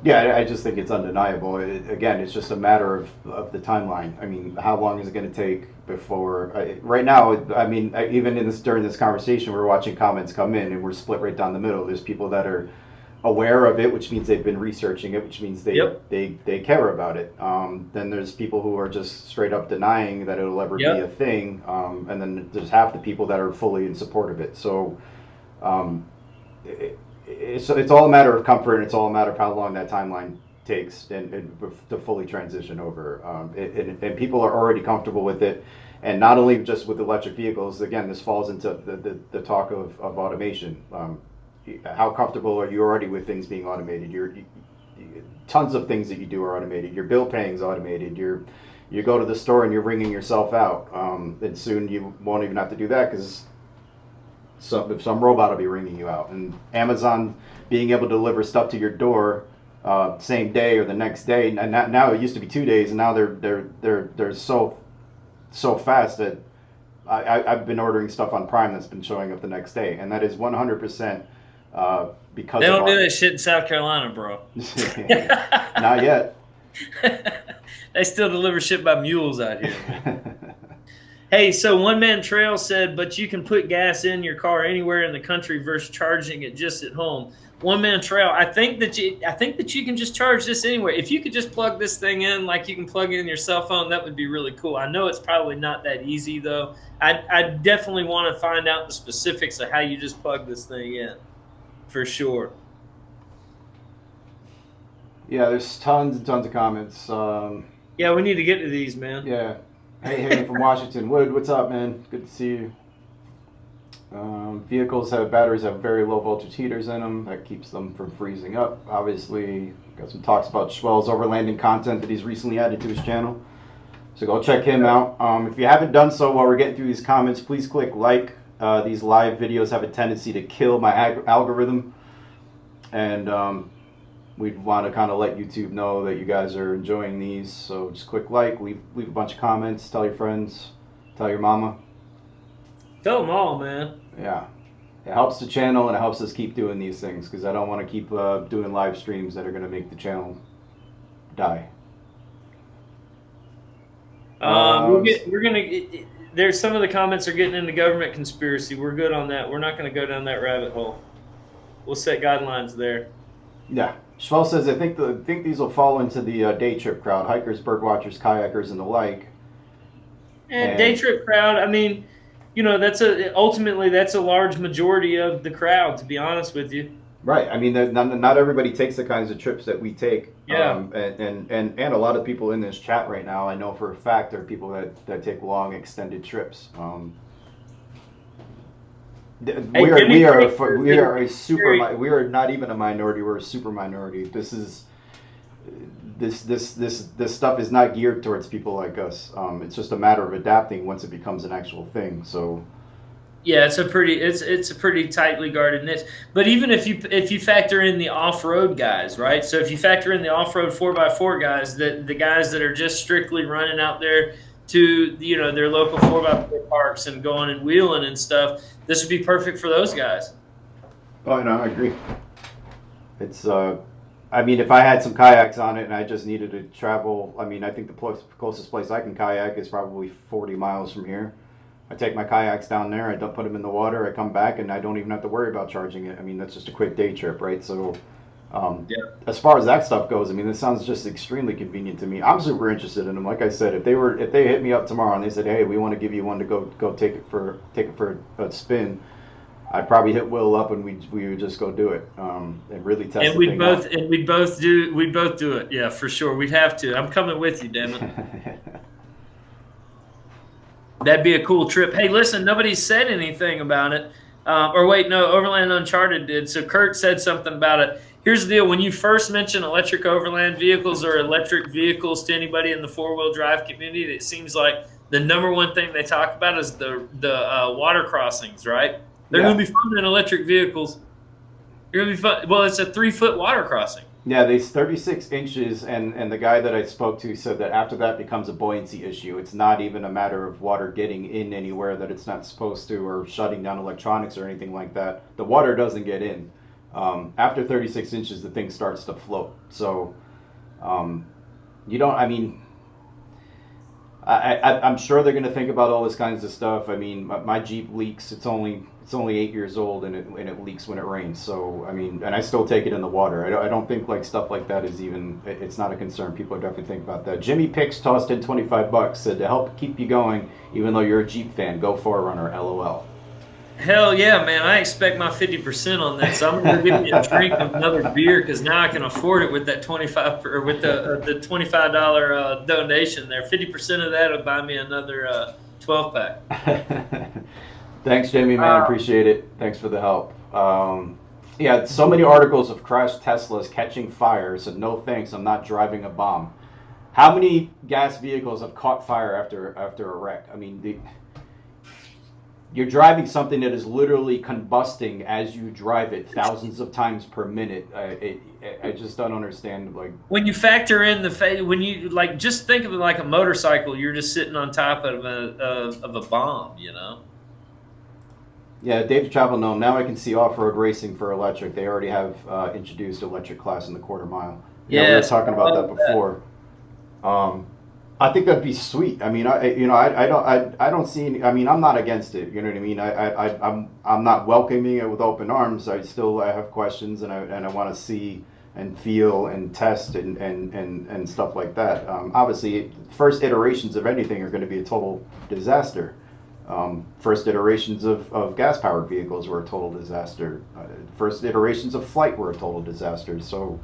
Yeah, I just think it's undeniable. Again, it's just a matter of the timeline. I mean, how long is it going to take before? Right now, I mean, even during this conversation, we're watching comments come in, and we're split right down the middle. There's people that are aware of it, which means they've been researching it, which means they Yep. they they care about it. Then there's people who are just straight up denying that it'll ever be a Yep. thing, and then there's half the people that are fully in support of it. So um, it's all a matter of comfort, and it's all a matter of how long that timeline takes, and to fully transition over. And people are already comfortable with it, and not only just with electric vehicles. Again, this falls into the talk of automation. How comfortable are you already with things being automated? Tons of things that you do are automated. Your bill paying is automated. You go to the store and you're ringing yourself out, and soon you won't even have to do that, because some robot will be ringing you out. And Amazon being able to deliver stuff to your door same day or the next day. And now it used to be 2 days, and now they're so fast that I've been ordering stuff on Prime that's been showing up the next day, and that is 100% They because of don't do our. that shit in South Carolina, bro. Not yet. They still deliver shit by mules out here, man. Hey, so One Man Trail said, but you can put gas in your car anywhere in the country versus charging it just at home. One Man Trail, I think that you can just charge this anywhere. If you could just plug this thing in like you can plug in your cell phone, that would be really cool. I know it's probably not that easy though. I definitely want to find out the specifics of how you just plug this thing in, for sure. Yeah, there's tons and tons of comments. Yeah, we need to get to these, man. Yeah. Hey, from Washington. Wood, what's up, man? Good to see you. Vehicles have batteries have very low voltage heaters in them that keeps them from freezing up. Obviously, got some talks about Schwell's overlanding content that he's recently added to his channel. So go check him out. If you haven't done so while we're getting through these comments, please click like. These live videos have a tendency to kill my algorithm, and we'd want to kind of let YouTube know that you guys are enjoying these. So just click like, leave a bunch of comments, tell your friends, tell your mama. Tell them all, man. Yeah, it helps the channel and it helps us keep doing these things because I don't want to keep doing live streams that are going to make the channel die. We're gonna. There's some of the comments are getting into government conspiracy. We're good on that. We're not going to go down that rabbit hole. We'll set guidelines there. Yeah. Schwell says, I think these will fall into the day trip crowd, hikers, birdwatchers, kayakers, and the like. And day trip crowd, I mean, you know, ultimately that's a large majority of the crowd, to be honest with you. Right. I mean, not everybody takes the kinds of trips that we take. Yeah. And a lot of people in this chat right now, I know for a fact, are people that take long, extended trips. We are not even a minority. We're a super minority. This stuff is not geared towards people like us. It's just a matter of adapting once it becomes an actual thing. So yeah, it's a pretty tightly guarded niche. But even if you factor in the off-road guys, right? So if you factor in the off-road 4x4 guys, the guys that are just strictly running out there to, you know, their local 4x4 parks and going and wheeling and stuff, this would be perfect for those guys. Oh, no, I agree. It's I mean, if I had some kayaks on it and I just needed to travel, I mean, I think the closest place I can kayak is probably 40 miles from here. I take my kayaks down there, I don't put them in the water, I come back, and I don't even have to worry about charging it. I mean, that's just a quick day trip, right? So, yeah. As far as that stuff goes, I mean, this sounds just extremely convenient to me. I'm super interested in them. Like I said, if they hit me up tomorrow and they said, "Hey, we want to give you one to go take it for a spin," I'd probably hit Will up and we would just go do it and really test. And we'd both do it. Yeah, for sure. We'd have to. I'm coming with you, damn it. That'd be a cool trip. Hey, listen, nobody said anything about it. Or wait, no, Overland Uncharted did. So Kurt said something about it. Here's the deal. When you first mention electric overland vehicles or electric vehicles to anybody in the four-wheel drive community, it seems like the number one thing they talk about is the water crossings, right? They're going to be fun in electric vehicles. You're going to be fun. Well, it's a 3-foot water crossing. Yeah, they're 36 inches, and the guy that I spoke to said that after that becomes a buoyancy issue. It's not even a matter of water getting in anywhere that it's not supposed to or shutting down electronics or anything like that. The water doesn't get in. After 36 inches, the thing starts to float. So you don't, I mean, I'm sure they're going to think about all this kinds of stuff. I mean, my Jeep leaks. It's only 8 years old, and it leaks when it rains. So I mean, and I still take it in the water. I don't think like stuff like that is even. It's not a concern. People are definitely thinking about that. Jimmy Picks tossed in $25. Said to help keep you going, even though you're a Jeep fan, go Forerunner. LOL. Hell yeah, man! I expect my 50% on that. So I'm gonna give me a drink of another beer because now I can afford it with that the $25 donation there. 50% of that will buy me another 12-pack. Thanks, Jamie, man. Appreciate it. Thanks for the help. Yeah, so many articles of crashed Teslas catching fire. So no thanks. I'm not driving a bomb. How many gas vehicles have caught fire after a wreck? I mean, you're driving something that is literally combusting as you drive it thousands of times per minute. I just don't understand. Like, when you factor in when you like, just think of it like a motorcycle. You're just sitting on top of a bomb, you know. Yeah, Dave Travel. No, now I can see off-road racing for electric. They already have introduced electric class in the quarter mile. Yeah, we were talking about that before. I think that'd be sweet. I mean, I don't see any, I mean, I'm not against it. You know what I mean? I'm not welcoming it with open arms. I have questions, and I want to see and feel and test and stuff like that. Obviously, first iterations of anything are going to be a total disaster. First iterations of gas-powered vehicles were a total disaster. First iterations of flight were a total disaster. So.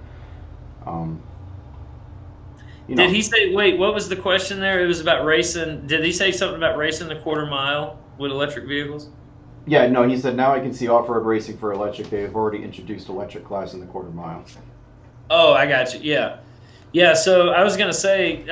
You know. Did he say, wait, what was the question there? It was about racing. Did he say something about racing the quarter mile with electric vehicles? Yeah, no, he said now I can see off-road racing for electric. They have already introduced electric class in the quarter mile. Oh, I got you. Yeah. Yeah, so I was gonna say,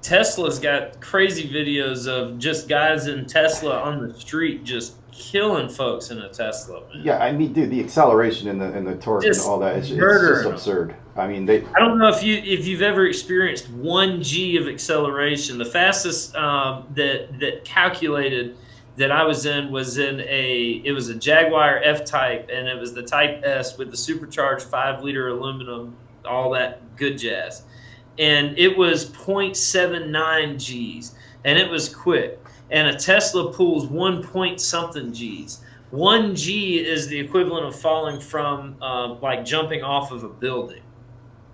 Tesla's got crazy videos of just guys in Tesla on the street just killing folks in a Tesla, man. Yeah, I mean, dude, the acceleration and the torque and Just all that, it's just murdering them. absurd. I mean, they I don't know if you've ever experienced 1 G of acceleration. The fastest that calculated that I was in was a Jaguar F Type, and it was the Type S with the supercharged 5 liter aluminum, all that good jazz, and it was 0.79 Gs, and it was quick. And a Tesla pulls 1 point something Gs. 1 G is the equivalent of falling from like jumping off of a building.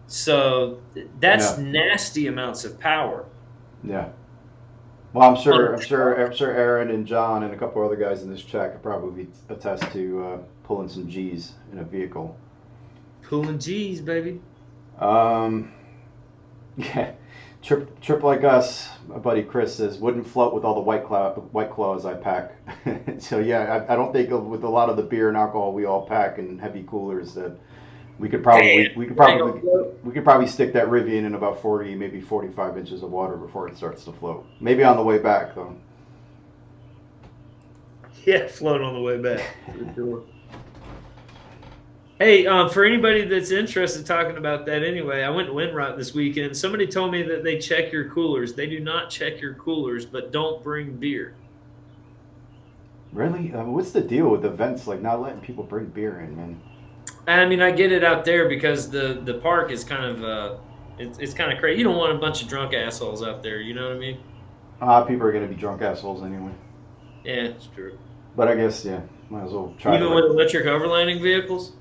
So that's yeah, nasty amounts of power yeah. Well, on a I'm truck. sure Aaron and John and a couple other guys in this chat could probably attest to pulling some G's in a vehicle. Pulling G's, baby. Um, yeah, trip like us. My buddy Chris says wouldn't float with all the white claws I pack. So yeah, I don't think with a lot of the beer and alcohol we all pack and heavy coolers that Damn, it ain't gonna float. we could probably stick that Rivian in about 40, maybe 45 inches of water before it starts to float. Maybe on the way back though. Yeah, float on the way back for sure. Hey, for anybody that's interested talking about that anyway, I went to Windrock this weekend. Somebody told me that they check your coolers. They do not check your coolers, but don't bring beer. Really? What's the deal with events like not letting people bring beer in, man? I mean, I get it out there because the park is kind of it's kind of crazy. You don't want a bunch of drunk assholes out there. You know what I mean? People are gonna be drunk assholes anyway. Yeah, it's true. But I guess yeah, might as well try to. Even with electric overlanding vehicles,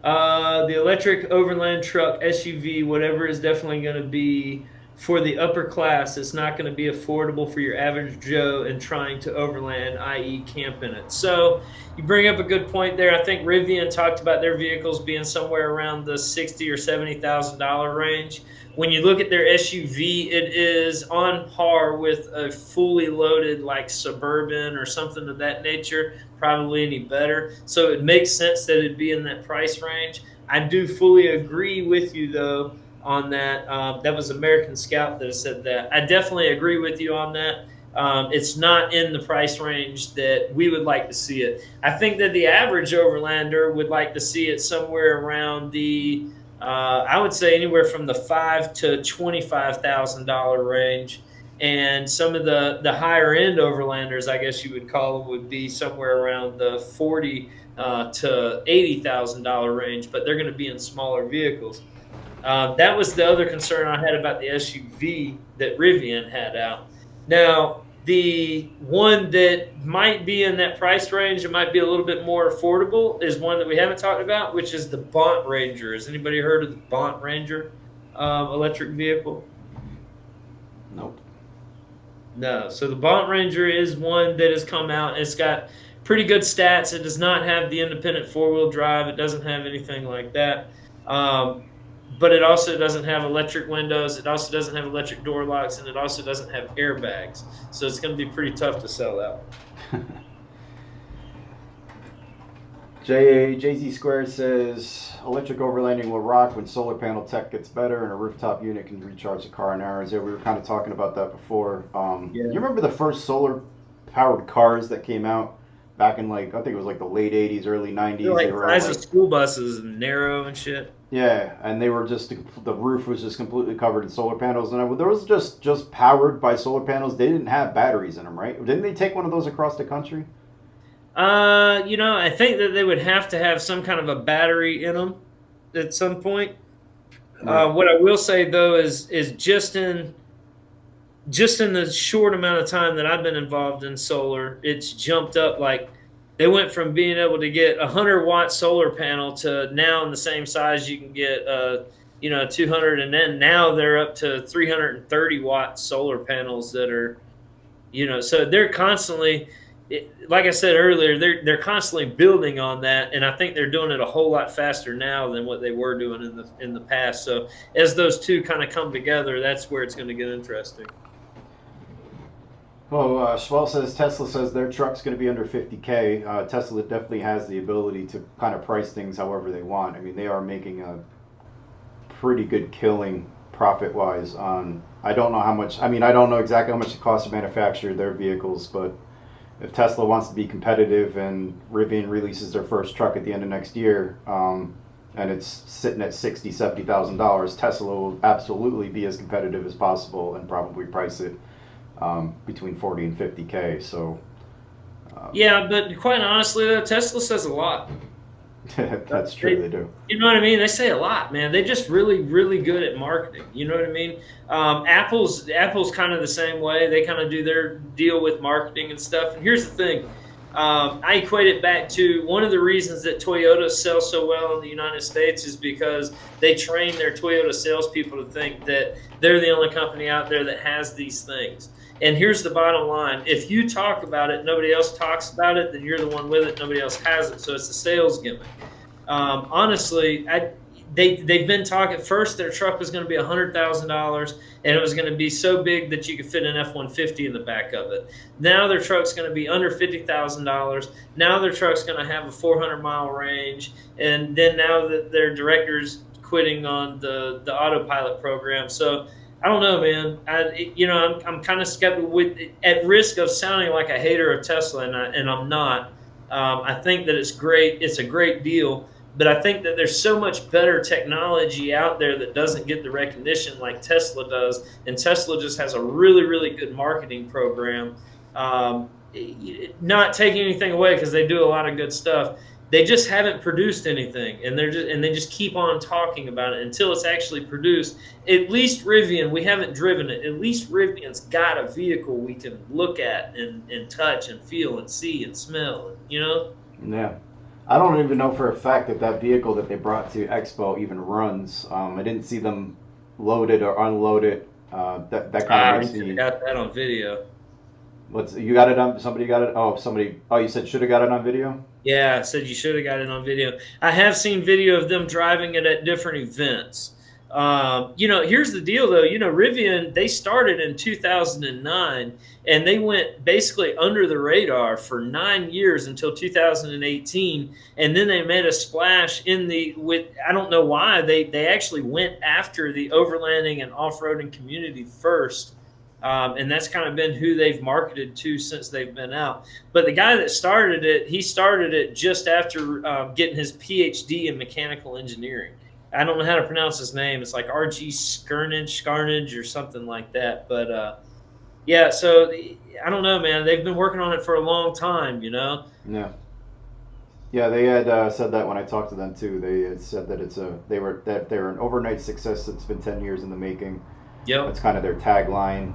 the electric overland truck, SUV, whatever, is definitely going to be for the upper class. It's not going to be affordable for your average Joe and trying to overland, i.e., camp in it. So you bring up a good point there. I think Rivian talked about their vehicles being somewhere around the $60,000 or $70,000 range. When you look at their SUV, it is on par with a fully loaded like Suburban or something of that nature, probably any better. So it makes sense that it'd be in that price range. I do fully agree with you though on that. That was American Scout that said that. I definitely agree with you on that. It's not in the price range that we would like to see it. I think that the average overlander would like to see it somewhere around the I would say anywhere from the $5,000 to $25,000 range, and some of the higher end overlanders, I guess you would call them, would be somewhere around the $40,000 to $80,000 range. But they're going to be in smaller vehicles. That was the other concern I had about the SUV that Rivian had out. Now, the one that might be in that price range, it might be a little bit more affordable, is one that we haven't talked about, which is the Bont Ranger. Has anybody heard of the Bont Ranger electric vehicle? Nope. No. So the Bont Ranger is one that has come out. It's got pretty good stats. It does not have the independent four-wheel drive. It doesn't have anything like that. But it also doesn't have electric windows. It also doesn't have electric door locks, and it also doesn't have airbags. So it's going to be pretty tough to sell out. JZ Squared says electric overlanding will rock when solar panel tech gets better and a rooftop unit can recharge the car in hours. Yeah, we were kind of talking about that before. Yeah. You remember the first solar powered cars that came out back in like I think it was like the late '80s, early '90s? They're like They were all size of like school buses and narrow and shit. yeah, and they were just the roof was just completely covered in solar panels, and there was just powered by solar panels. They didn't have batteries in them, right? Didn't they take one of those across the country? I think that they would have to have some kind of a battery in them at some point. Right. What I will say though is just in the short amount of time that I've been involved in solar, it's jumped up. Like they went from being able to get 100-watt solar panel to now in the same size you can get 200, and then now they're up to 330-watt solar panels that are so they're constantly, like I said earlier, they're constantly building on that, and I think they're doing it a whole lot faster now than what they were doing in the past. So as those two kind of come together, that's where it's going to get interesting. Well, Schwell says Tesla says their truck's going to be under 50K. Tesla definitely has the ability to kind of price things however they want. I mean, they are making pretty good killing profit wise on. I don't know how much. I mean, I don't know exactly how much it costs to manufacture their vehicles, but if Tesla wants to be competitive and Rivian releases their first truck at the end of next year, and it's sitting at $60,000-$70,000, Tesla will absolutely be as competitive as possible and probably price it between 40 and 50K. So Yeah, but quite honestly, though, Tesla says a lot. that's true, They, they do. you know what I mean? They say a lot, man. They're just really, really good at marketing. You know what I mean? Apple's kind of the same way. They kind of do their deal with marketing and stuff. And here's the thing. I equate it back to one of the reasons that Toyota sells so well in the United States is because they train their Toyota salespeople to think that they're the only company out there that has these things. And here's the bottom line. If you talk about it, nobody else talks about it, then you're the one with it, nobody else has it. So it's a sales gimmick. Honestly, they've been talking. First, their truck was going to be $100,000, and it was going to be so big that you could fit an F-150 in the back of it. Now their truck's going to be under $50,000. Now their truck's going to have a 400-mile range, and then now that their director's quitting on the autopilot program, so. I don't know, man. I'm kind of skeptical. At risk of sounding like a hater of Tesla, and I'm not. I think that it's great. It's a great deal, but I think that there's so much better technology out there that doesn't get the recognition like Tesla does, and Tesla just has a really, really good marketing program. Not taking anything away because they do a lot of good stuff. They just haven't produced anything, and they just keep on talking about it until it's actually produced. At least Rivian, we haven't driven it. At least Rivian's got a vehicle we can look at and touch and feel and see and smell. You know? Yeah. I don't even know for a fact that that vehicle that they brought to Expo even runs. I didn't see them load it or unload it. That kind of makes You me. got that on video. You got it on? Somebody got it? Oh, somebody. Oh, you said should have got it on video. Yeah, I said you should have got it on video. I have seen video of them driving it at different events. Here's the deal, though. Rivian, they started in 2009, and they went basically under the radar for 9 years until 2018, and then they made a splash I don't know why, they actually went after the overlanding and off-roading community first. And that's kind of been who they've marketed to since they've been out. But the guy that started it, he started it just after getting his PhD in mechanical engineering. I don't know how to pronounce his name. It's like R.G. Scarnage or something like that. But yeah, so I don't know, man. They've been working on it for a long time, Yeah. Yeah, they had said that when I talked to them too. They had said that they're an overnight success that's been 10 years in the making. Yep. That's kind of their tagline.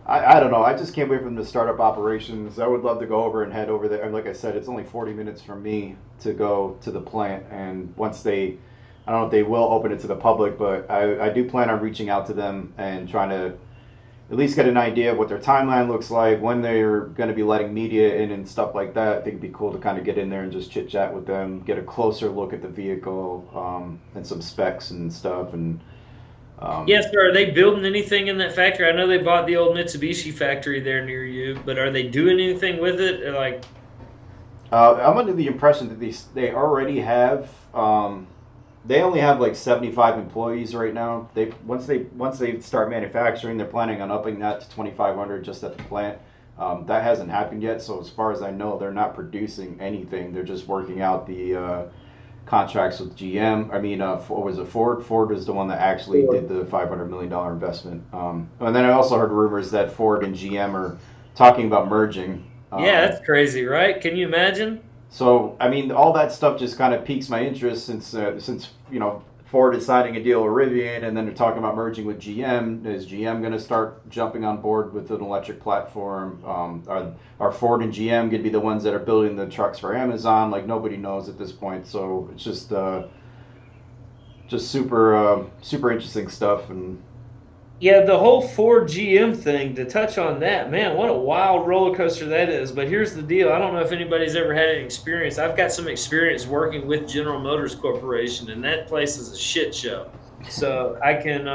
I don't know. I just can't wait for them to start up operations. I would love to go over and head over there. And like I said, it's only 40 minutes from me to go to the plant. And once I don't know if they will open it to the public, but I do plan on reaching out to them and trying to at least get an idea of what their timeline looks like, when they're going to be letting media in and stuff like that. I think it'd be cool to kind of get in there and just chit chat with them, get a closer look at the vehicle and some specs and stuff. And yes, sir. Are they building anything in that factory? I know they bought the old Mitsubishi factory there near you, but are they doing anything with it? I'm under the impression that they already have. They only have like 75 employees right now. Once they start manufacturing, they're planning on upping that to 2,500 just at the plant. That hasn't happened yet, so as far as I know, they're not producing anything. They're just working out the contracts with GM. I mean, what was it, Ford? Ford is the one that actually did the $500 million investment. And then I also heard rumors that Ford and GM are talking about merging. Yeah, that's crazy, right? Can you imagine? So, I mean, all that stuff just kind of piques my interest since Ford is signing a deal with Rivian, and then they're talking about merging with GM. Is GM going to start jumping on board with an electric platform? Are Ford and GM going to be the ones that are building the trucks for Amazon? Like, nobody knows at this point. So it's just super interesting stuff. And Yeah, the whole Ford GM thing, to touch on that, man, what a wild roller coaster that is. But here's the deal. I don't know if anybody's ever had any experience. I've got some experience working with General Motors Corporation, and that place is a shit show. So I can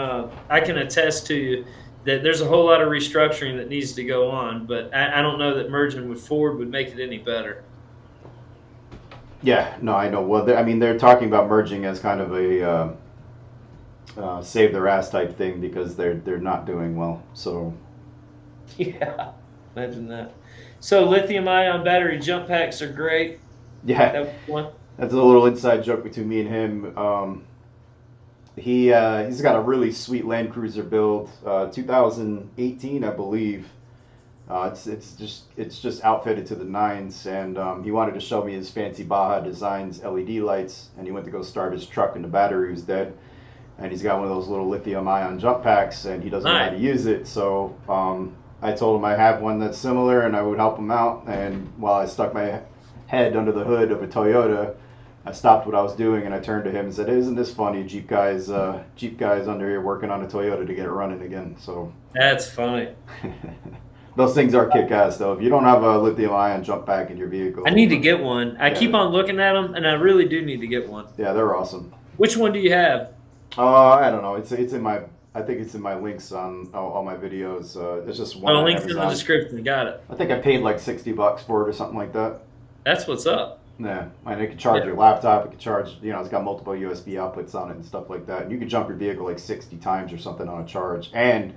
attest to you that there's a whole lot of restructuring that needs to go on, but I don't know that merging with Ford would make it any better. yeah, no, I know. Well, I mean, they're talking about merging as kind of save their ass type thing because they're not doing well. So Yeah, imagine that. So lithium ion battery jump packs are great. yeah, That was one. that's a little inside joke between me and him. He's got a really sweet Land Cruiser build, 2018, I believe. It's just outfitted to the nines, and he wanted to show me his fancy Baja Designs LED lights, and he went to go start his truck, and the battery was dead. And he's got one of those little lithium-ion jump packs, and he doesn't know how to Nice. use it. So I told him I have one that's similar, and I would help him out. And while I stuck my head under the hood of a Toyota, I stopped what I was doing, and I turned to him and said, "Isn't this funny? Jeep guys under here working on a Toyota to get it running again." So That's funny. those things are kick-ass, though. If you don't have a lithium-ion jump pack in your vehicle, I need to get one. I keep yeah, on looking at them, and I really do need to get one. yeah, they're awesome. Which one do you have? I don't know. It's in my. I think it's in my links on all my videos. There's just one Oh, on links in the Amazon. description. Got it. I think I paid like $60 for it or something like that. That's what's up. Yeah, and it can charge Yeah. your laptop. It can charge. It's got multiple USB outputs on it and stuff like that. And you can jump your vehicle like 60 times or something on a charge. And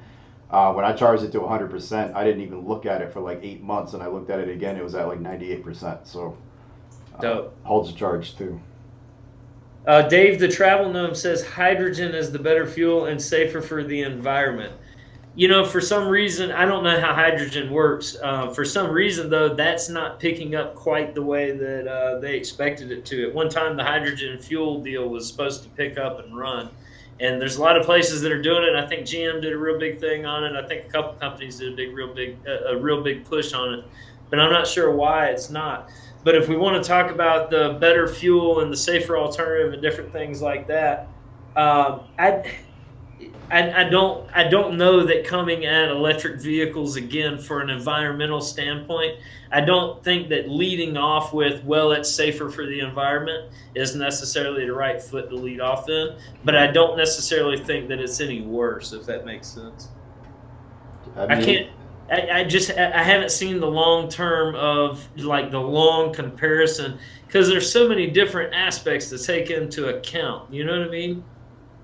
when I charged it to 100%, I didn't even look at it for like 8 months, and I looked at it again. It was at like 98%. So Dope. holds the charge too. Dave the Travel Gnome says hydrogen is the better fuel and safer for the environment. For some reason, I don't know how hydrogen works. For some reason, though, that's not picking up quite the way that they expected it to. At one time, the hydrogen fuel deal was supposed to pick up and run. And there's a lot of places that are doing it. I think GM did a real big thing on it. I think a couple companies did a real big push on it. But I'm not sure why it's not. But if we want to talk about the better fuel and the safer alternative and different things like that, I don't know that coming at electric vehicles again for an environmental standpoint. I don't think that leading off with, well, it's safer for the environment is necessarily the right foot to lead off in. But I don't necessarily think that it's any worse, if that makes sense. I I mean, can't. I haven't seen the long term of like the long comparison because there's so many different aspects to take into account. You know what I mean?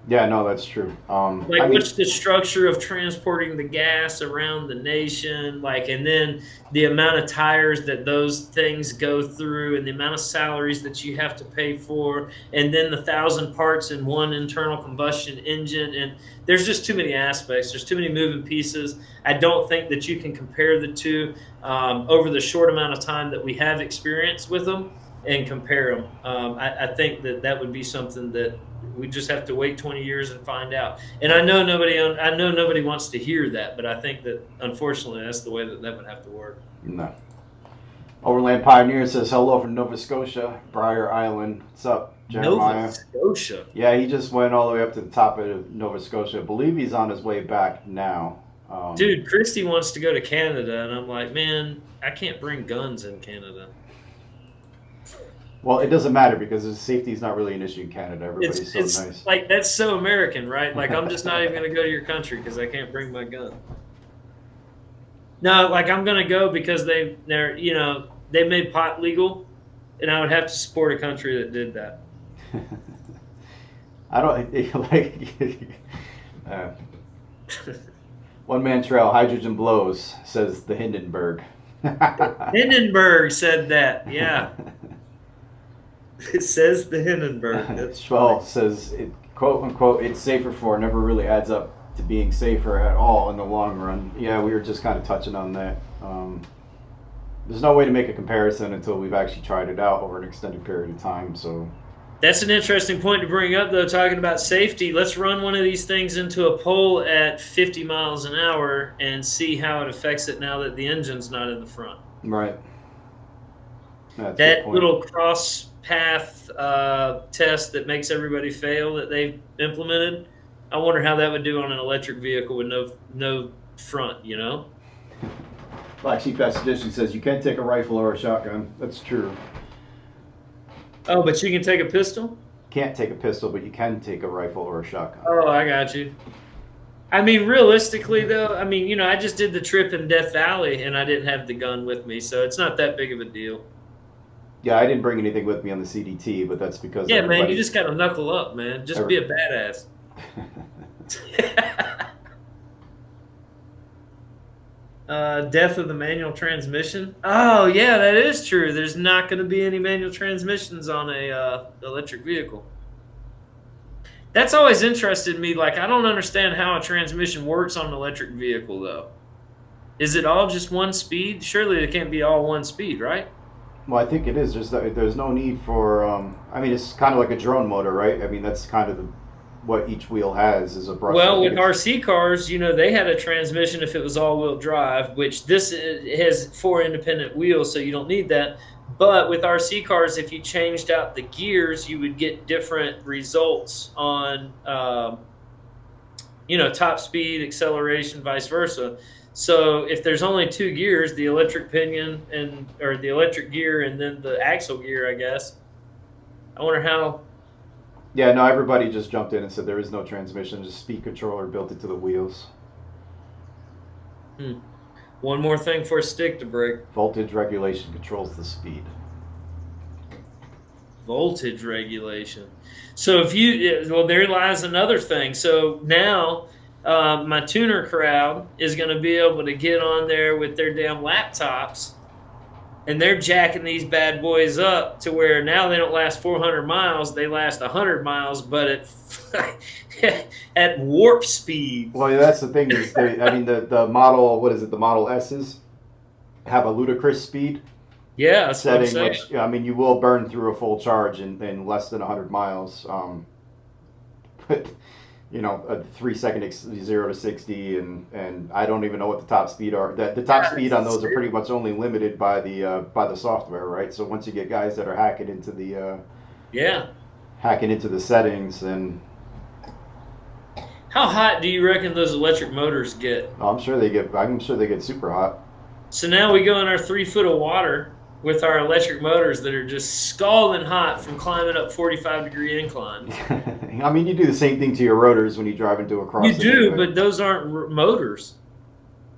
yeah, no, that's true. I Like, mean, what's the structure of transporting the gas around the nation? Like, and then the amount of tires that those things go through, and the amount of salaries that you have to pay for, and then the 1,000 parts in one internal combustion engine. And there's just too many aspects. There's too many moving pieces. I don't think that you can compare the two over the short amount of time that we have experience with them and compare them. I think that would be something that we just have to wait 20 years and find out. And I know nobody wants to hear that, but I think that unfortunately that's the way that would have to work. no. Overland Pioneer says hello from Nova Scotia, Briar Island. What's up, Nova Jeremiah? Scotia. Yeah, he just went all the way up to the top of Nova Scotia. I believe he's on his way back now. Dude, Christy wants to go to Canada, and I'm like, man, I can't bring guns in Canada. Well, it doesn't matter because safety is not really an issue in Canada. Everybody's so It's nice. like that's so American, right? Like I'm just not even gonna go to your country because I can't bring my gun. No, like I'm gonna go because they made pot legal, and I would have to support a country that did that. I don't like. uh, One man trail, hydrogen blows, says the Hindenburg. Hindenburg said that. Yeah, it says the Hindenburg. That's Schwell funny. says, quote unquote, it's safer for never really adds up to being safer at all in the long run. Yeah, we were just kind of touching on that. There's no way to make a comparison until we've actually tried it out over an extended period of time. So That's an interesting point to bring up, though, talking about safety. Let's run one of these things into a pole at 50 miles an hour and see how it affects it now that the engine's not in the front. right, that's a good That point. little cross path test that makes everybody fail that they've implemented, I wonder how that would do on an electric vehicle with no front, you know? Black Sheep Expedition says you can take a rifle or a shotgun. That's true. Oh, but you can take a pistol? Can't take a pistol, but you can take a rifle or a shotgun. Oh, I got you. I mean, realistically, though, I just did the trip in Death Valley and I didn't have the gun with me, so it's not that big of a deal. Yeah, I didn't bring anything with me on the CDT, but that's because Yeah, man, you just got to knuckle up, man. Just be a badass. Death of the manual transmission. Oh yeah, that is true. There's not going to be any manual transmissions on a electric vehicle. That's always interested me. Like, I don't understand how a transmission works on an electric vehicle, though. Is it all just one speed? Surely it can't be all one speed, right? Well, I think it is. There's no need for. I mean, it's kind of like a drone motor, right? I mean, that's kind of what each wheel has is a brush. I Well, think with it's. RC cars, they had a transmission if it was all-wheel drive, which this has 4 independent wheels, so you don't need that. But with RC cars, if you changed out the gears, you would get different results on, top speed, acceleration, vice versa. So if there's only 2 gears, the electric pinion or the electric gear and then the axle gear, I guess. I wonder how. Yeah, no, everybody just jumped in and said there is no transmission, just speed controller built into the wheels. One more thing for a stick to break. Voltage regulation controls the speed. Voltage regulation. So there lies another thing. So now my tuner crowd is going to be able to get on there with their damn laptops, and they're jacking these bad boys up to where now they don't last 400 miles, they last 100 miles, but at warp speed. Well, yeah, that's the thing is, I mean, the model, what is it? The Model S's have a ludicrous speed. Yeah, that's what I'm Setting, saying. which I mean, you will burn through a full charge in less than 100 miles. But a 3 second 0 to 60, and I don't even know what the top speed are. The top speed on those are pretty much only limited by the software, right? So once you get guys that are hacking into the settings, and How hot do you reckon those electric motors get? I'm sure they get super hot. So now we go in our 3 foot of water with our electric motors that are just scalding hot from climbing up 45-degree inclines. I mean, you do the same thing to your rotors when you drive into a crossing. You do, anyway. but those aren't motors.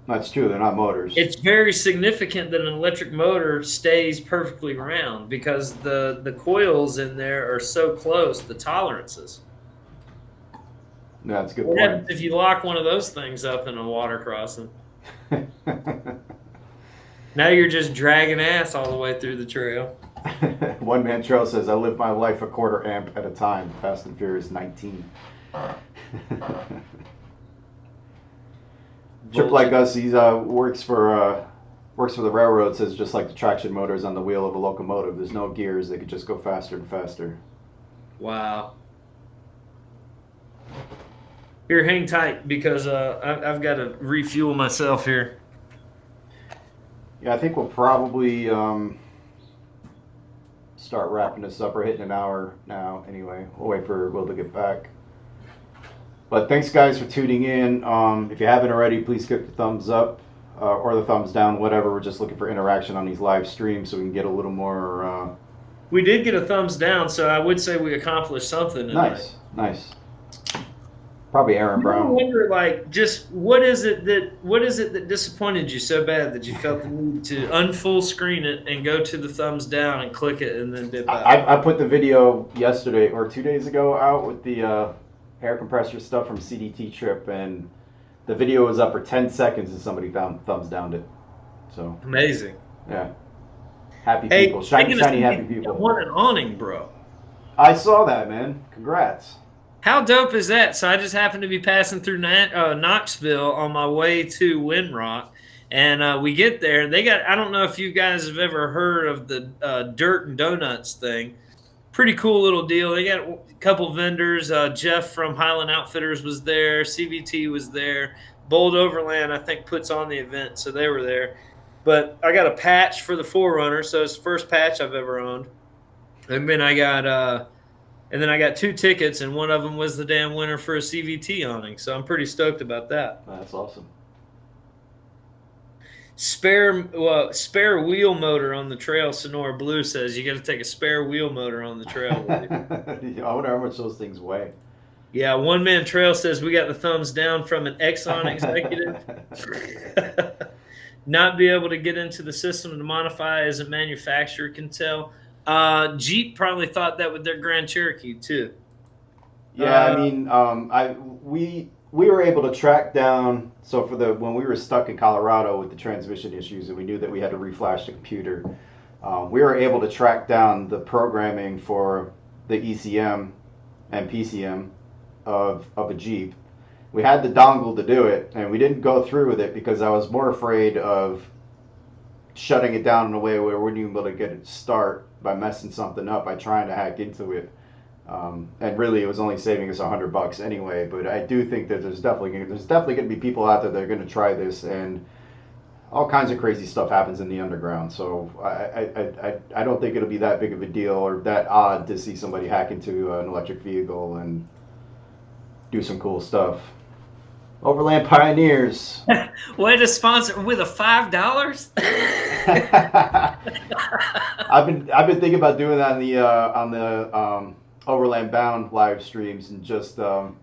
That's true. They're not motors. It's very significant that an electric motor stays perfectly round because the coils in there are so close, the tolerances. Yeah, that's a good What point. happens if you lock one of those things up in a water crossing? Now you're just dragging ass all the way through the trail. One man trail says, "I live my life a quarter amp at a time." Fast and Furious 19. Trip like us, he works for the railroad. Says just like the traction motors on the wheel of a locomotive. There's no gears; they could just go faster and faster. Wow. Here, hang tight because I've got to refuel myself here. Yeah, I think we'll probably start wrapping this up. We're hitting an hour now anyway. We'll wait for Will to get back. But thanks, guys, for tuning in. If you haven't already, please click the thumbs up or the thumbs down, whatever. We're just looking for interaction on these live streams so we can get a little more... We did get a thumbs down, so I would say we accomplished something tonight. Nice. Probably Aaron Brown. I wonder, just what is it that disappointed you so bad that you felt the need to unfull screen it and go to the thumbs down and click it and then dip out? I put the video yesterday or 2 days ago out with the air compressor stuff from CDT Trip, and the video was up for 10 seconds and somebody thumbs downed it. So amazing. Yeah. Happy people. Shiny happy people. I want an awning, bro. I saw that, man. Congrats. How dope is that? So I just happened to be passing through Knoxville on my way to Windrock, and we get there. I don't know if you guys have ever heard of the Dirt and Donuts thing. Pretty cool little deal. They got a couple vendors. Jeff from Highland Outfitters was there. CVT was there. Bold Overland, I think, puts on the event, so they were there. But I got a patch for the 4Runner, so it's the first patch I've ever owned. And then I got 2 tickets, and one of them was the damn winner for a CVT awning. So I'm pretty stoked about that. That's awesome. Spare wheel motor on the trail. Sonora Blue says you got to take a spare wheel motor on the trail with you. I wonder how much those things weigh. Yeah, One Man Trail says we got the thumbs down from an Exxon executive. Not be able to get into the system to modify as a manufacturer can tell. Jeep probably thought that with their Grand Cherokee too. Yeah, I mean, we were able to track down. So for the when we were stuck in Colorado with the transmission issues, and we knew that we had to reflash the computer, we were able to track down the programming for the ECM and PCM of a Jeep. We had the dongle to do it, and we didn't go through with it because I was more afraid of shutting it down in a way where we weren't able to get it to start by messing something up by trying to hack into it. And really, it was only saving us $100 anyway. But I do think that there's definitely going to be people out there that are going to try this, and all kinds of crazy stuff happens in the underground. So I don't think it'll be that big of a deal or that odd to see somebody hack into an electric vehicle and do some cool stuff. Overland Pioneers. Way to sponsor with a $5. I've been thinking about doing that on the Overland Bound live streams and just paying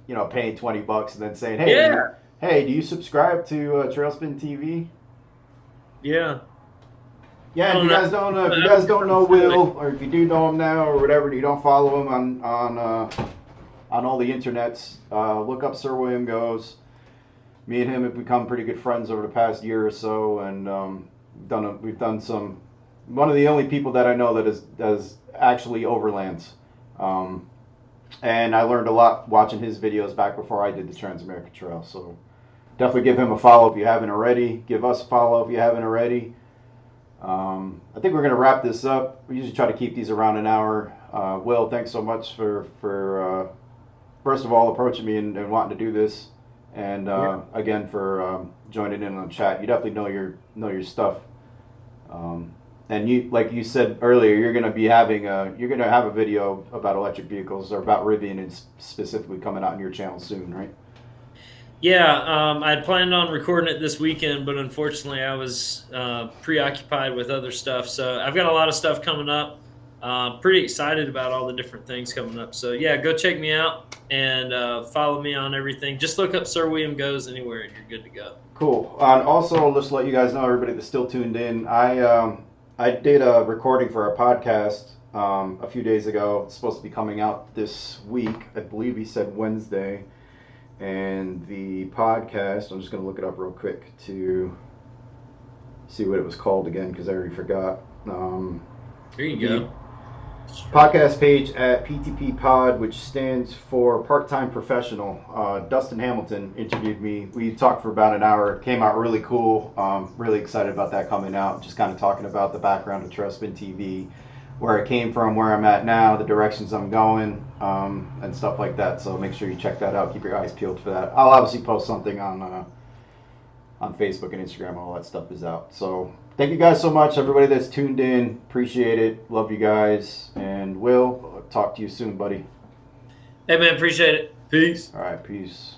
$20 and then saying, hey, Yeah. Hey, do you subscribe to TrailspinTV? Yeah. Yeah, if you guys don't know Will, or if you do know him now or whatever, and you don't follow him on all the internets, look up Sir William Goes. Me and him have become pretty good friends over the past year or so, and we've done some. One of the only people that I know that does actually overlands. And I learned a lot watching his videos back before I did the Trans-America Trail. So definitely give him a follow if you haven't already. Give us a follow if you haven't already. I think we're going to wrap this up. We usually try to keep these around an hour. Will, thanks so much for first of all approaching me and wanting to do this, and again for joining in on the chat. You definitely know your stuff. And you, like you said earlier, you're going to have a video about electric vehicles or about Rivian and specifically coming out on your channel soon, right? Yeah, I'd planned on recording it this weekend, but unfortunately I was preoccupied with other stuff. So I've got a lot of stuff coming up. Pretty excited about all the different things coming up. So yeah, go check me out and follow me on everything. Just look up Sir William Goes anywhere and you're good to go. Cool. And also, just to let you guys know, everybody that's still tuned in, I did a recording for our podcast a few days ago. It's supposed to be coming out this week. I believe he said Wednesday. And the podcast, I'm just going to look it up real quick to see what it was called again because I already forgot. There you go. Podcast page at PTP Pod, which stands for Part-Time Professional. Dustin Hamilton interviewed me. We talked for about an hour. It came out really cool. Really excited about that coming out. Just kind of talking about the background of TrailspinTV, where it came from, where I'm at now, the directions I'm going, and stuff like that. So make sure you check that out. Keep your eyes peeled for that. I'll obviously post something on Facebook and Instagram. All that stuff is out. So thank you guys so much, everybody that's tuned in. Appreciate it. Love you guys. And Will, talk to you soon, buddy. Hey, man, appreciate it. Peace. All right, peace.